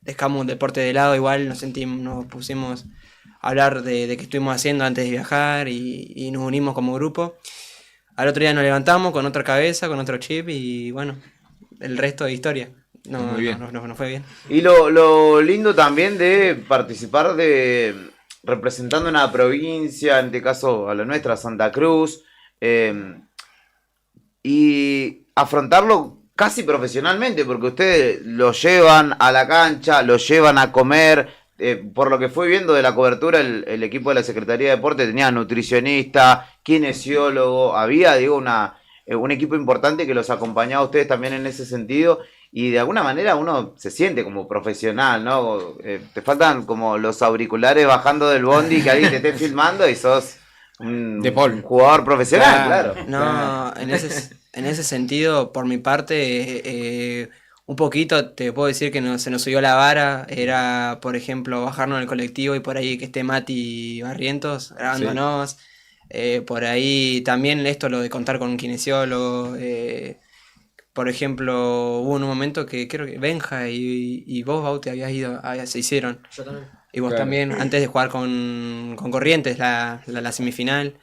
dejamos un deporte de lado, igual nos pusimos a hablar de qué estuvimos haciendo antes de viajar, y nos unimos como grupo. Al otro día nos levantamos con otra cabeza, con otro chip, y bueno, el resto de historia. Muy bien. No fue bien. Y lo lindo también de participar representando una provincia, en este caso a la nuestra, Santa Cruz, y afrontarlo casi profesionalmente, porque ustedes lo llevan a la cancha, lo llevan a comer. Por lo que fui viendo de la cobertura, el equipo de la Secretaría de Deporte tenía nutricionista, kinesiólogo, había, un equipo importante que los acompañaba a ustedes también en ese sentido, y de alguna manera uno se siente como profesional, ¿no? Te faltan como los auriculares bajando del bondi, que alguien te esté filmando y sos un jugador profesional, claro. No, en ese sentido, por mi parte, un poquito te puedo decir que se nos subió la vara. Era, por ejemplo, bajarnos del colectivo y por ahí que esté Mati Barrientos grabándonos. Sí. Por ahí también lo de contar con un kinesiólogo. Por ejemplo, hubo un momento que creo que Benja y vos, Bauti, se hicieron. Yo también. Y vos también, antes de jugar con Corrientes, la semifinal.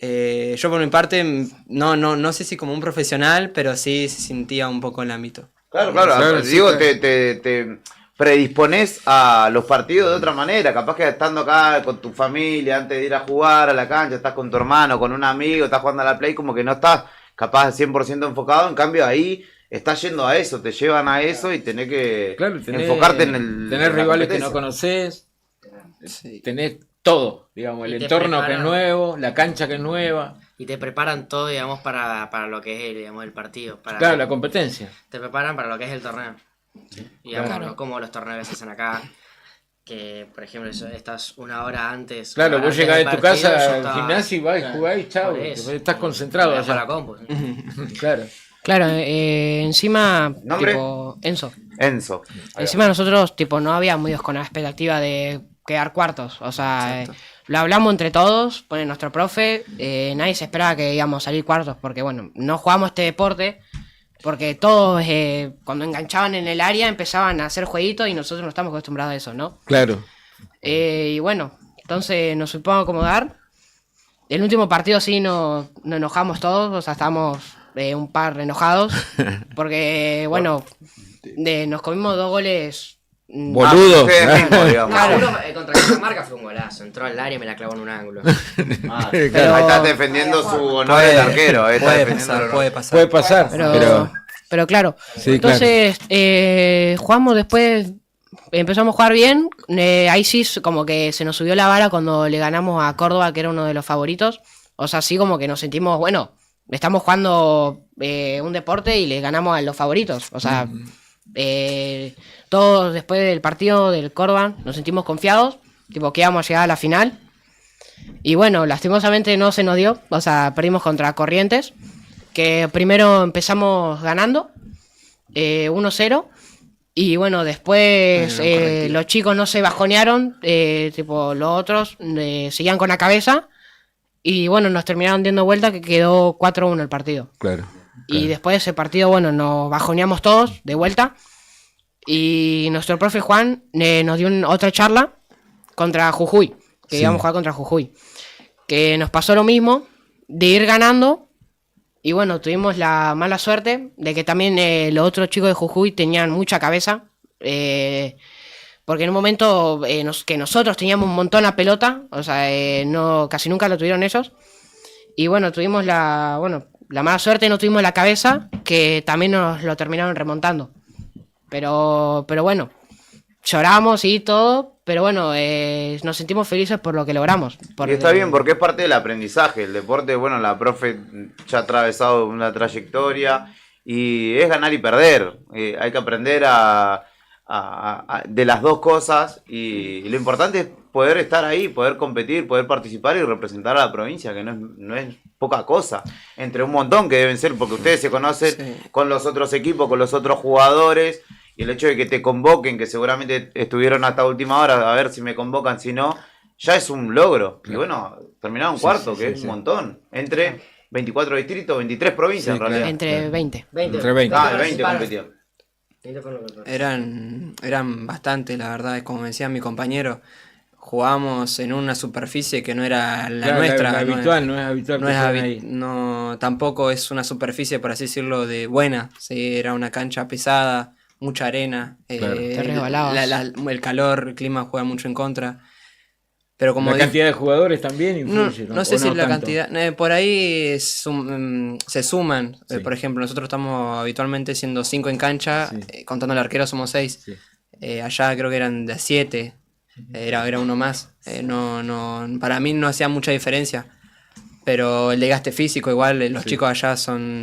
Yo por mi parte, no sé si como un profesional, pero sí se sentía un poco el ámbito. Claro, digo, te predisponés a los partidos de otra manera, capaz que estando acá con tu familia, antes de ir a jugar a la cancha, estás con tu hermano, con un amigo, estás jugando a la Play, como que no estás capaz 100% enfocado, en cambio ahí estás yendo a eso, te llevan a eso y tenés que enfocarte en tener rivales que no conoces, tenés todo, digamos, el entorno que es nuevo, la cancha que es nueva. Y te preparan todo, digamos, para lo que es el partido. Claro, la competencia. Te preparan para lo que es el torneo. Y Claro. ¿no? Como los torneos se hacen acá, que por ejemplo estás una hora antes. Claro, vos llegás de tu partido, casa yo al estaba- gimnasio y vas y jugás y chau, Por eso. estás concentrado Jugás allá. con la compu. Claro. Claro, encima, ¿Nombre? tipo, Enzo. Enzo. Encima nosotros, tipo, no habíamos ido con la expectativa de quedar cuartos. O sea, lo hablamos entre todos, pone nuestro profe, nadie se esperaba que íbamos a salir cuartos, porque bueno, no jugamos este deporte, porque todos cuando enganchaban en el área empezaban a hacer jueguitos y nosotros no estamos acostumbrados a eso, ¿no? Claro. Y bueno, entonces nos supimos acomodar. El último partido sí nos enojamos todos, o sea, estábamos un par enojados, porque bueno, nos comimos 2 goles. Boludo. Claro. Uno contra Catamarca fue un golazo, entró al área y me la clavó en un ángulo. Ahí está defendiendo su honor el arquero. Puede pasar. Pero claro, Sí, entonces jugamos después, empezamos a jugar bien, ahí sí como que se nos subió la vara cuando le ganamos a Córdoba, que era uno de los favoritos, o sea, sí como que nos sentimos, bueno, estamos jugando un deporte y le ganamos a los favoritos, o sea, todos después del partido del Córdoba nos sentimos confiados, tipo que íbamos a llegar a la final, y bueno, lastimosamente no se nos dio, o sea, perdimos contra Corrientes, que primero empezamos ganando 1-0, y bueno, después los chicos no se bajonearon, tipo los otros seguían con la cabeza, y bueno, nos terminaron dando vuelta que quedó 4-1 el partido. Claro. Y después de ese partido, bueno, nos bajoneamos todos de vuelta, y nuestro profe Juan nos dio otra charla contra Jujuy, que íbamos a jugar contra Jujuy, que nos pasó lo mismo, de ir ganando, y bueno, tuvimos la mala suerte de que también los otros chicos de Jujuy tenían mucha cabeza, porque en un momento que nosotros teníamos un montón la pelota, o sea, casi nunca lo tuvieron ellos, y bueno, tuvimos la mala suerte, no tuvimos la cabeza, que también nos lo terminaron remontando, pero bueno, lloramos y todo, pero bueno, nos sentimos felices por lo que logramos. Y está bien, porque es parte del aprendizaje. El deporte, bueno, la profe ya ha atravesado una trayectoria y es ganar y perder. Hay que aprender de las dos cosas y lo importante es poder estar ahí, poder competir, poder participar y representar a la provincia, que no es poca cosa, entre un montón que deben ser, porque ustedes se conocen con los otros equipos, con los otros jugadores, y el hecho de que te convoquen, que seguramente estuvieron hasta última hora a ver si me convocan, si no, ya es un logro. Y bueno, terminaron cuarto, que es un montón, entre 24 distritos, 23 provincias en realidad. Entre 20. Entre 20. Ah, el 20 competió. Eran bastante, la verdad, como decía mi compañero, jugábamos en una superficie que no era la nuestra. No es habitual. Tampoco es una superficie, por así decirlo, de buena. Sí, era una cancha pesada, mucha arena. Te resbalabas. El calor, el clima juega mucho en contra. Pero como la cantidad de jugadores también influye. No sé si la cantidad. Por ahí se suman. Por ejemplo, nosotros estamos habitualmente siendo 5 en cancha, contando al arquero somos 6. Allá creo que eran de 7. Era uno más. Para mí no hacía mucha diferencia. Pero el desgaste físico, igual los chicos allá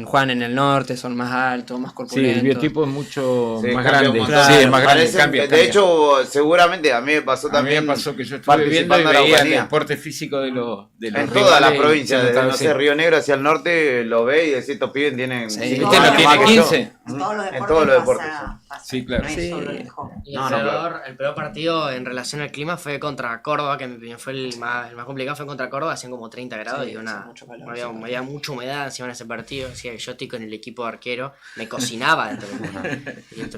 juegan en el norte, son más altos, más corpulentos. Sí, el biotipo es mucho más grande. Claro. Sí, es más grande. Cambia. De hecho, seguramente a mí me pasó también. A mí me pasó que yo estuve viendo y veía el deporte físico de los en todas las provincias, desde, no sé, Río Negro hacia el norte, lo ve y decís, estos pibes tienen... Usted no tiene 15. En todos los deportes. Sí, claro. Y el peor partido en relación al clima fue contra Córdoba, que fue el más complicado, fue contra Córdoba, hacían como 30 grados y había mucha humedad encima de ese partido. Decía que yo estoy con el equipo de arquero, me cocinaba dentro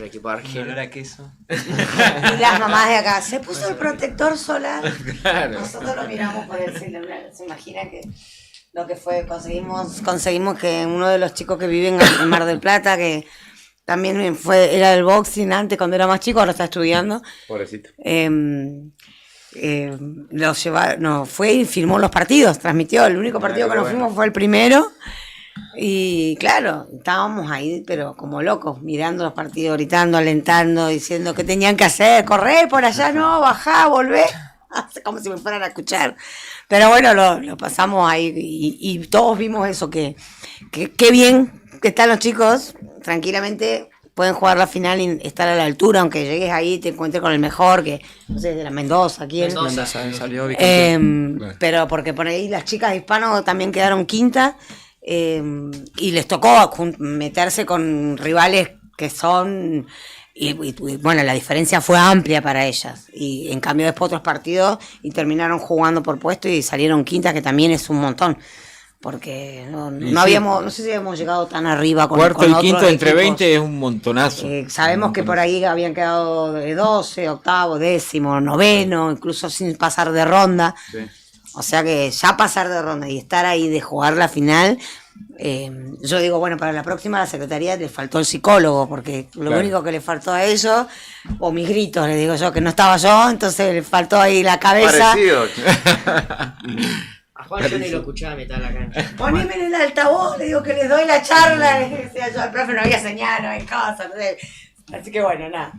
del equipo de arquero. Olor a queso. Y las mamás de acá, se puso el protector solar. Claro. Nosotros lo miramos por el celular. Se imagina que lo que fue, conseguimos que uno de los chicos que viven en Mar del Plata, que también era del boxing antes cuando era más chico, ahora está estudiando. Pobrecito. Fue y filmó los partidos, transmitió. El único partido que nos fuimos fue el primero. Y claro, estábamos ahí, pero como locos, mirando los partidos, gritando, alentando, diciendo que tenían que hacer, correr por allá, no, bajá, volver, como si me fueran a escuchar. Pero bueno, lo pasamos ahí y todos vimos eso, que bien que están los chicos, tranquilamente pueden jugar la final y estar a la altura, aunque llegues ahí y te encuentres con el mejor, que no sé, de la Mendoza, ¿quién? Mendoza salió pero porque por ahí las chicas hispanos también quedaron quinta. y les tocó meterse con rivales que son... Y bueno, la diferencia fue amplia para ellas. Y en cambio después otros partidos y terminaron jugando por puesto y salieron quintas, que también es un montón. Porque no habíamos, no sé si habíamos llegado tan arriba con cuarto con y otros quinto entre equipos. 20 es un montonazo. Sabemos que por ahí habían quedado de 12, octavo, décimo, noveno, incluso sin pasar de ronda. Sí. O sea que ya pasar de ronda y estar ahí de jugar la final, yo digo, bueno, para la próxima a la Secretaría le faltó el psicólogo, porque lo Claro. único que le faltó a ellos, o mis gritos, le digo yo, que no estaba yo, entonces le faltó ahí la cabeza. Parecido. A Juan yo ni lo escuchaba a mitad de la cancha. Poneme en el altavoz, le digo que les doy la charla, le decía yo al profe, no había señal, no había cosa, no sé. Así que bueno, nada.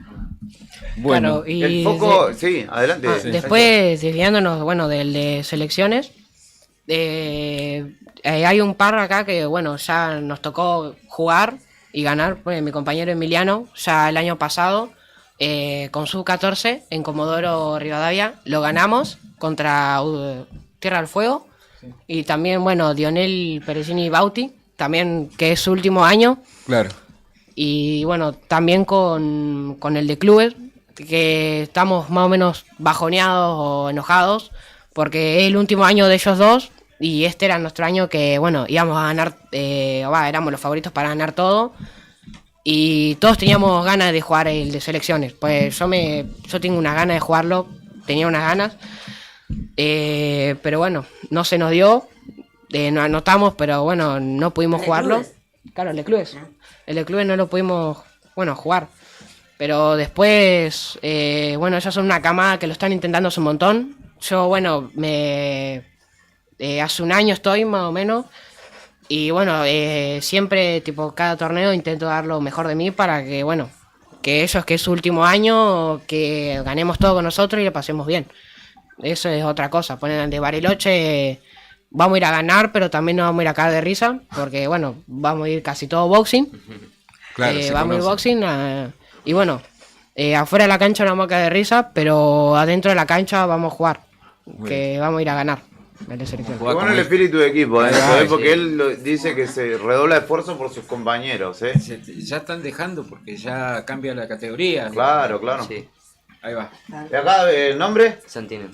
Bueno, Claro, y el foco, sí, adelante. Después, desviándonos, bueno, del de selecciones, hay un par acá que, bueno, ya nos tocó jugar y ganar. Bueno, mi compañero Emiliano, ya el año pasado, con sub-14 en Comodoro Rivadavia, lo ganamos contra Tierra del Fuego. Y también, bueno, Dionel Perecini Bauti, también que es su último año. Claro. Y bueno, también con el de clubes, que estamos más o menos bajoneados o enojados, porque es el último año de ellos dos y este era nuestro año que, bueno, íbamos a ganar, éramos los favoritos para ganar todo y todos teníamos ganas de jugar el de selecciones. Pues yo tengo unas ganas de jugarlo, tenía unas ganas, pero bueno, no se nos dio, nos anotamos, pero bueno, no pudimos jugarlo. Claro, el de clubes. El de clubes no lo pudimos, jugar. Pero después, bueno, ellos son una camada que lo están intentando hace un montón. Yo, bueno, hace un año estoy más o menos. Y bueno, siempre, tipo, cada torneo intento dar lo mejor de mí para que, bueno, que ellos, que es su último año, que ganemos todo con nosotros y le pasemos bien. Eso es otra cosa. Ponen de Bariloche, vamos a ir a ganar, pero también nos vamos a ir a caer de risa, porque, bueno, vamos a ir casi todo boxing. Claro, Vamos a ir boxing y bueno, afuera de la cancha nos vamos a caer de risa, pero adentro de la cancha vamos a jugar, que vamos a ir a ganar. Qué bueno el espíritu de equipo, porque él dice que se redobla esfuerzo por sus compañeros. Ya están dejando porque ya cambia la categoría. Claro, claro. Sí. Ahí va. ¿De acá el nombre? Santino.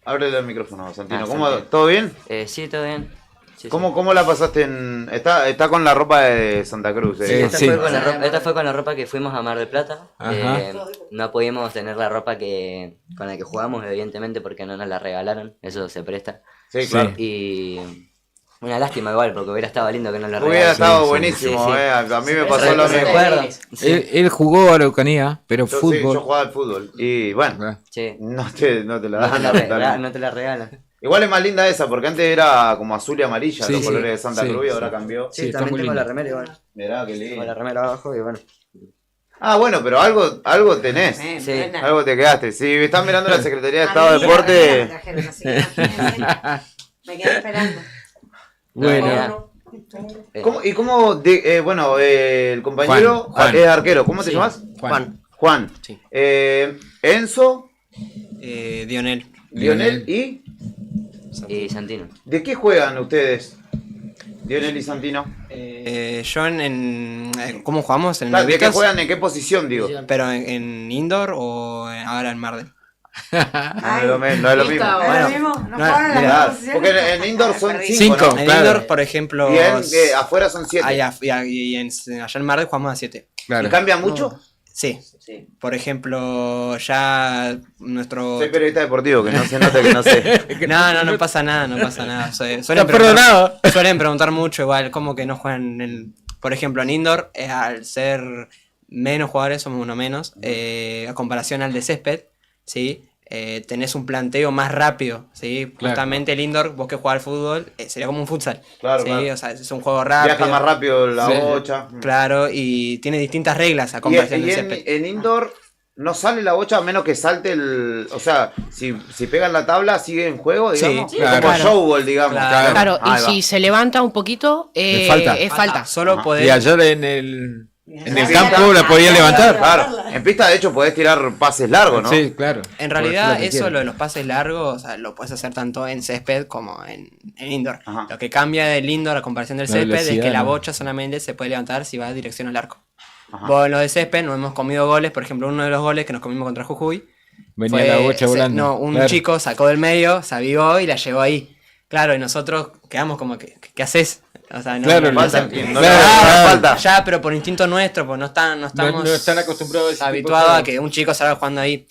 Ábrele el micrófono, Santino. Ah, ¿Cómo, Santino. ¿Todo bien? Sí, todo bien. Sí, ¿Cómo la pasaste Está con la ropa de Santa Cruz. Esta fue con la ropa que fuimos a Mar del Plata. No pudimos tener la ropa con la que jugamos, evidentemente, porque no nos la regalaron. Eso se presta. Sí, claro. Y una lástima igual, porque hubiera estado lindo que nos la regalaran. Hubiera estado buenísimo, A mí me pasó lo mismo. Él jugó a Araucanía, pero fútbol. Sí, yo jugaba al fútbol. Y bueno, no te la dan. No te la regalan. Igual es más linda esa, porque antes era como azul y amarilla, los colores de Santa Cruz, y ahora cambió. Sí, también tengo la remera igual. Mirá, qué lindo. Con la remera abajo y bueno. Ah, bueno, pero algo tenés. Sí. Algo te quedaste. Si estás mirando la Secretaría de Estado de Deporte... Me quedé esperando. Bueno. El compañero Juan. es arquero. ¿Cómo te Sí. llamas? Juan. Sí. Enzo, Dionel. Lionel y... Y Santino. ¿De qué juegan ustedes? Lionel y Santino. Yo ¿cómo jugamos? ¿En Claro, ¿de qué Ubicas? juegan? ¿En qué posición, digo? ¿Pero en indoor o ahora en Mardel? No es lo mismo. Mira, porque en indoor son 5, Cinco, ¿no? En claro. indoor, por ejemplo... Y afuera son 7. allá en Mardel jugamos a 7. Claro. ¿Y cambia mucho? Sí. Por ejemplo, ya nuestro... Soy periodista deportivo, que no se nota que no sé. No pasa nada. Suelen preguntar mucho igual, cómo que no juegan por ejemplo, en indoor, al ser menos jugadores, somos uno menos, a comparación al de césped, ¿sí? Tenés un planteo más rápido, ¿sí? Claro. Justamente el indoor, vos que jugás al fútbol, sería como un futsal. Claro, ¿sí? claro. O sea, es un juego rápido. Viaja más rápido la Sí. bocha. Claro, y tiene distintas reglas a comparación del césped. En indoor no sale la bocha a menos que salte o sea, si pegan la tabla, sigue en juego, digamos. Sí, como claro. showball, digamos. Claro, y Ahí va. si se levanta un poquito, Es falta. es falta. Solo Y podés... ayer en el En el campo la podía levantar. Claro. En pista, de hecho, podés tirar pases largos, ¿no? Sí, claro. En realidad, eso, lo de los pases largos, o sea, lo puedes hacer tanto en césped como en indoor. Ajá. Lo que cambia del indoor a comparación del La césped es velocidad, que la ¿no? bocha solamente se puede levantar si va dirección al arco. Ajá. Vos en lo de césped nos hemos comido goles, por ejemplo, uno de los goles que nos comimos contra Jujuy. Venía la bocha volando. No, un Claro. chico sacó del medio, se avivó y la llevó ahí. Claro, y nosotros quedamos como que, ¿qué haces? O sea, no, Claro, no, falta. no- Claro, falta. Ya, pero por instinto nuestro, pues no estamos No están acostumbrados a ese tipo de habituados a juegos. que un chico salga jugando ahí.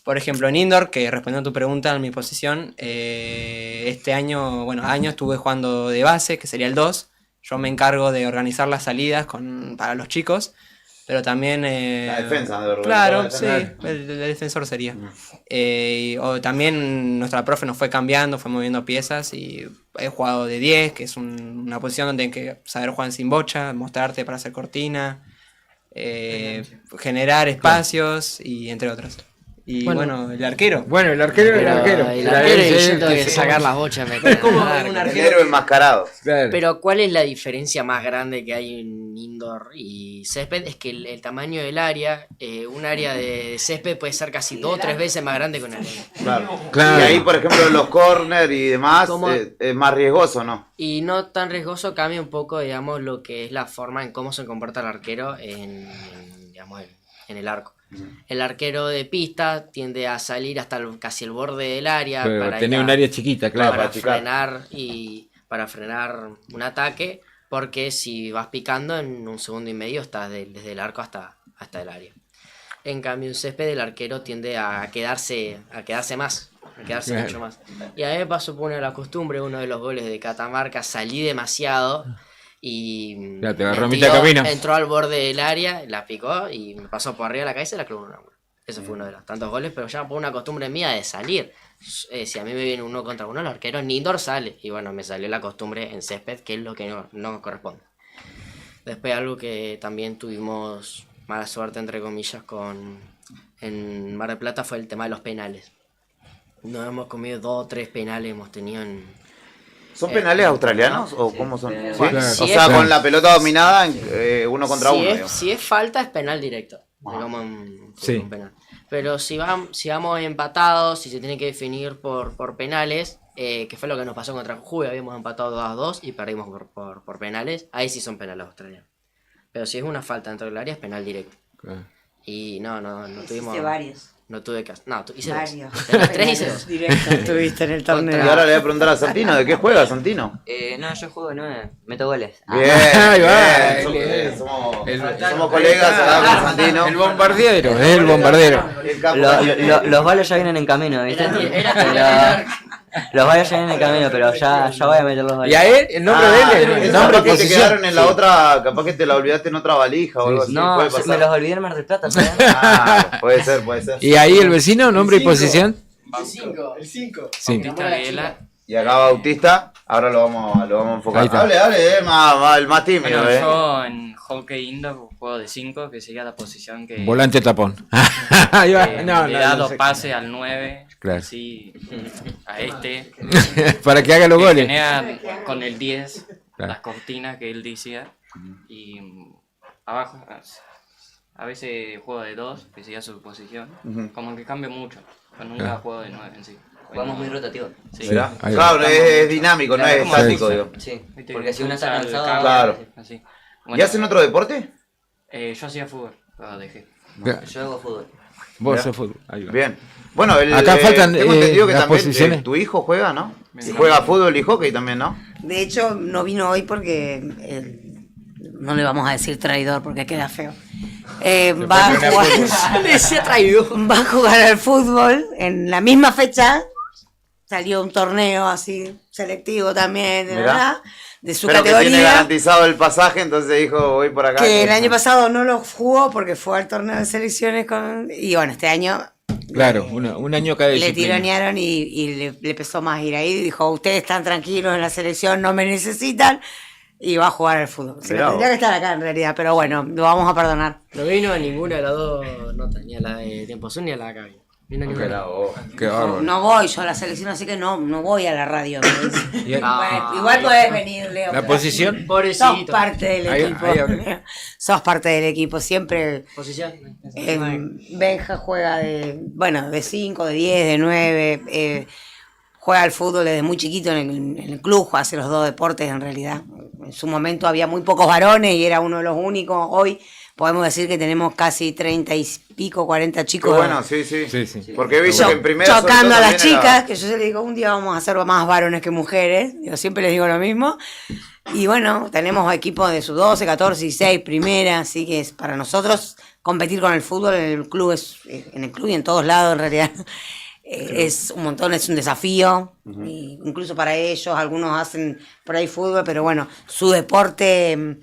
Por ejemplo, en indoor, que respondiendo a tu pregunta en mi posición, este año, estuve jugando de base, que sería el 2. Yo me encargo de organizar las salidas para los chicos, pero también... La defensa, de Claro, sí, defender. el defensor sería. O también nuestra profe nos fue cambiando, fue moviendo piezas y he jugado de 10, que es una posición donde hay que saber jugar sin bocha, mostrarte para hacer cortina, generar espacios y entre otros. Y bueno, el arquero. Bueno, el arquero. El arquero y yo tengo que sacar las bochas. Es como un El arquero. héroe enmascarado. Pero ¿cuál es la diferencia más grande que hay en indoor y césped? Es que el tamaño del área, un área de césped puede ser casi 2 o 3 veces más grande que un área. Claro. Y ahí, por ejemplo, los corners y demás, ¿Cómo? es más riesgoso, ¿no? Y no tan riesgoso, cambia un poco, digamos, lo que es la forma en cómo se comporta el arquero digamos, en el arco. El arquero de pista tiende a salir hasta casi el borde del área Pero para tener un área chiquita, claro. para frenar un ataque, porque si vas picando en un segundo y medio estás desde el arco hasta el área. En cambio, en césped el arquero tiende a quedarse más, Claro. mucho más. Y a mí me pasó por la costumbre, uno de los goles de Catamarca, salí demasiado y Ya, te agarró mitad camino. entró al borde del área, la picó y me pasó por arriba de la cabeza y la clavó en un ángulo. Eso fue uno de los tantos goles, pero ya por una costumbre mía de salir. Si a mí me viene 1 contra 1, el arquero en indoor sale. Y bueno, me salió la costumbre en césped, que es lo que no corresponde. Después algo que también tuvimos mala suerte, entre comillas, en Mar del Plata fue el tema de los penales. Nos hemos comido 2 o 3 penales, hemos tenido ¿Son penales australianos o cómo son? ¿Sí? Bueno, O sea, con la pelota dominada, 1 contra 1. Si es falta, es penal directo. Digamos, Sí. un penal. Pero si vamos empatados, si se tiene que definir por penales, que fue lo que nos pasó contra Jujuy, habíamos empatado 2-2 y perdimos por penales, ahí sí son penales australianos. Pero si es una falta dentro del área, es penal directo. Claro. Y no tuvimos... Hiciste varios. No tuve caso. No, hice Varios. 2. De los 3 hice 2. Directo estuviste en el torneo. Y ahora le voy a preguntar a Santino, ¿de qué juega Santino? No, yo juego 9, meto goles. Bien, Ahí va, bien. Somos colegas acá con Santino. El bombardero, el bombardero. Los goles ya vienen en camino, ¿viste? Los goles ya vienen en camino, pero ya voy a meter los goles. Y a él, el nombre de él, el nombre Capaz que te posición. quedaron en la otra, capaz que te la olvidaste en otra valija o algo así. No, puede pasar. me los olvidé en Mar del Plata, ¿sabes? Puede ser. Y ahí el vecino, nombre y posición. El 5. Sí. Y acá Bautista, ahora lo vamos a enfocar. Ahí está. Hable, el más tímido, Bueno, yo en hockey indoor juego de 5, que sería la posición que Volante tapón. Ahí va. No, le no, da no 2 sé. pases al 9, Claro. así a este. Para que haga los Que goles. genera con el 10 Claro. las cortinas que él decía. Y abajo, a veces juego de 2, que sería su posición. Ujú. Como que cambia mucho, pero nunca Claro. juego de 9 en sí. Jugamos muy rotativo. Sí. Mirá. Ahí va. Claro, es dinámico, no es como estático, futsal. digo. Sí, Viste, porque si uno está futsal, cansado... campo, Claro. así. ¿Y hacen otro deporte? Yo hacía fútbol, lo dejé. Yo hago fútbol. Vos Mirá. sos fútbol. Ahí va. Bien. Bueno, Acá faltan, tengo entendido que las también posiciones. tu hijo juega, ¿no? Y juega fútbol y hockey también, ¿no? De hecho, no vino hoy porque no le vamos a decir traidor porque queda feo. Va a jugar. Decía traidor. Va a jugar al fútbol en la misma fecha. Salió un torneo así selectivo también, Mirá. ¿verdad? De su Pero que tiene categoría. garantizado el pasaje, entonces dijo, voy por acá. Que el año pasado no lo jugó porque fue al torneo de selecciones y bueno, este año Claro, un año cada le disciplina. tironearon y le pesó más ir ahí. Dijo, ustedes están tranquilos en la selección, no me necesitan. Y va a jugar al fútbol. Se Mirá tendría vos. que estar acá en realidad, pero bueno, lo vamos a perdonar. No vino a ninguna de las dos notas, ni a la de Tiempo Azul ni a la de acá. No voy yo a la selección, así que no voy a la radio. Igual podés venir, Leo. ¿La posición? Sos parte del equipo. Sos parte del equipo. Siempre. ¿Posición? Benja juega de 5, de 10, de 9. Juega al fútbol desde muy chiquito en el club, hace los dos deportes en realidad. En su momento había muy pocos varones y era uno de los únicos. Hoy podemos decir que tenemos casi 30 y pico, 40 chicos. Qué bueno, sí. Porque he visto que en primera chocando a las chicas, que yo les digo, un día vamos a ser más varones que mujeres. Yo siempre les digo lo mismo. Y bueno, tenemos equipos de sub-12, 14, 16, primera, así que es para nosotros competir con el fútbol en el club y en todos lados en realidad. Es un montón, es un desafío, incluso para ellos, algunos hacen por ahí fútbol, pero bueno, su deporte,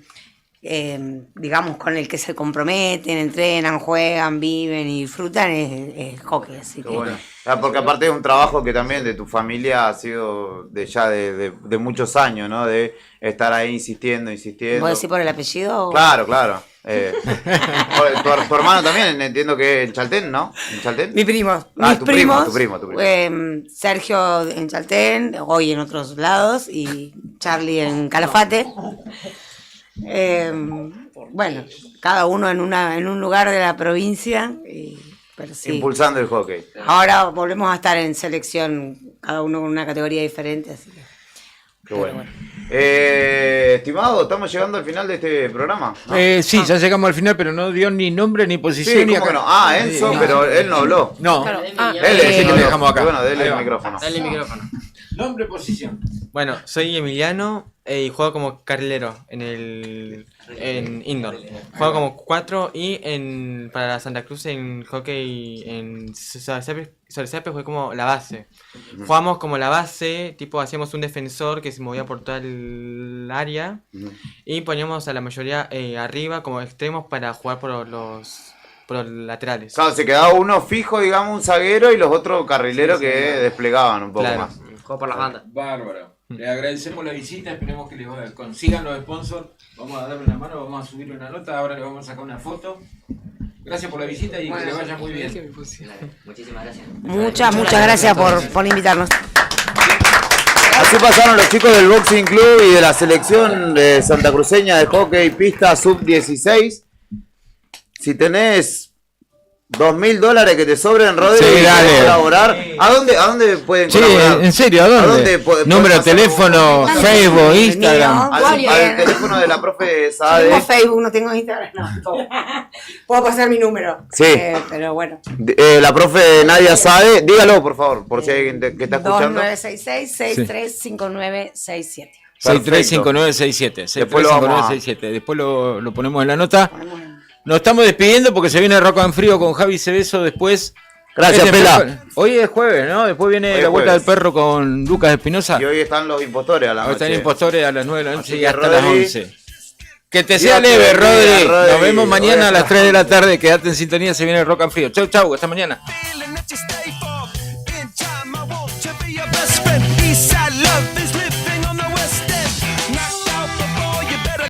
digamos, con el que se comprometen, entrenan, juegan, viven y disfrutan, es hockey. Así que... Bueno. Porque aparte es un trabajo que también de tu familia ha sido de muchos años, ¿no? De estar ahí insistiendo. ¿Vos decís por el apellido? Claro. Tu hermano también, entiendo que en Chaltén, ¿no? ¿En Chaltén? Mi primo. Tu primo. Sergio en Chaltén, hoy en otros lados, y Charlie en Calafate. Bueno, cada uno en un lugar de la provincia. Pero sí. Impulsando el hockey. Ahora volvemos a estar en selección, cada uno con una categoría diferente, así que... Qué bueno. Estimado, estamos llegando al final de este programa, ¿no? Sí, ya llegamos al final, pero no dio ni nombre ni posición. Sí, ¿cómo que no? Enzo, pero él no habló. No, claro. Él es el que dejamos acá. Bueno, dale el micrófono. Dale el micrófono. Nombre, posición. Bueno, soy Emiliano y juego como carrilero en indoor. Juego como 4 y para Santa Cruz en hockey en Solcepe jugué como la base. Jugamos como la base, tipo hacíamos un defensor que se movía por toda el área y poníamos a la mayoría arriba como extremos para jugar por los laterales. Claro, se quedaba uno fijo, digamos, un zaguero y los otros carrileros que desplegaban un poco más. Juego por las bandas. Bárbaro. Le agradecemos la visita, esperemos que les consigan los sponsors. Vamos a darle una mano, vamos a subir una nota, ahora le vamos a sacar una foto. Gracias por la visita y que le vaya muy bien. Muchísimas gracias. Muchas gracias por invitarnos. Así pasaron los chicos del Boxing Club y de la selección de santacruceña de hockey pista sub-16. Si tenés $2.000 que te sobren, Rodri, dale. Colaborar. ¿A dónde pueden Sí, colaborar? en serio, ¿a dónde? Número de teléfono, Facebook, Instagram. Al teléfono de la profe Saade. Tengo Facebook, no tengo Instagram, no. Puedo pasar mi número. Sí. Pero bueno. La profe Nadia Saade, dígalo por favor, por si hay alguien que está escuchando. 2966-635967. 635967. 635967. Después lo ponemos en la nota. Nos estamos despidiendo porque se viene Rock and Frío con Javi Cebeso después. Gracias, Pela. Hoy es jueves, ¿no? Después viene la Vuelta del Perro con Lucas Espinosa. Y hoy están los impostores a la noche. Hoy están impostores a las 9 de la noche Así y que hasta Rodri, las 11. Que te sea leve, Rodri. Nos vemos mañana a las 3 de la tarde. Quédate en sintonía, se viene el Rock and Frío. Chau, hasta mañana.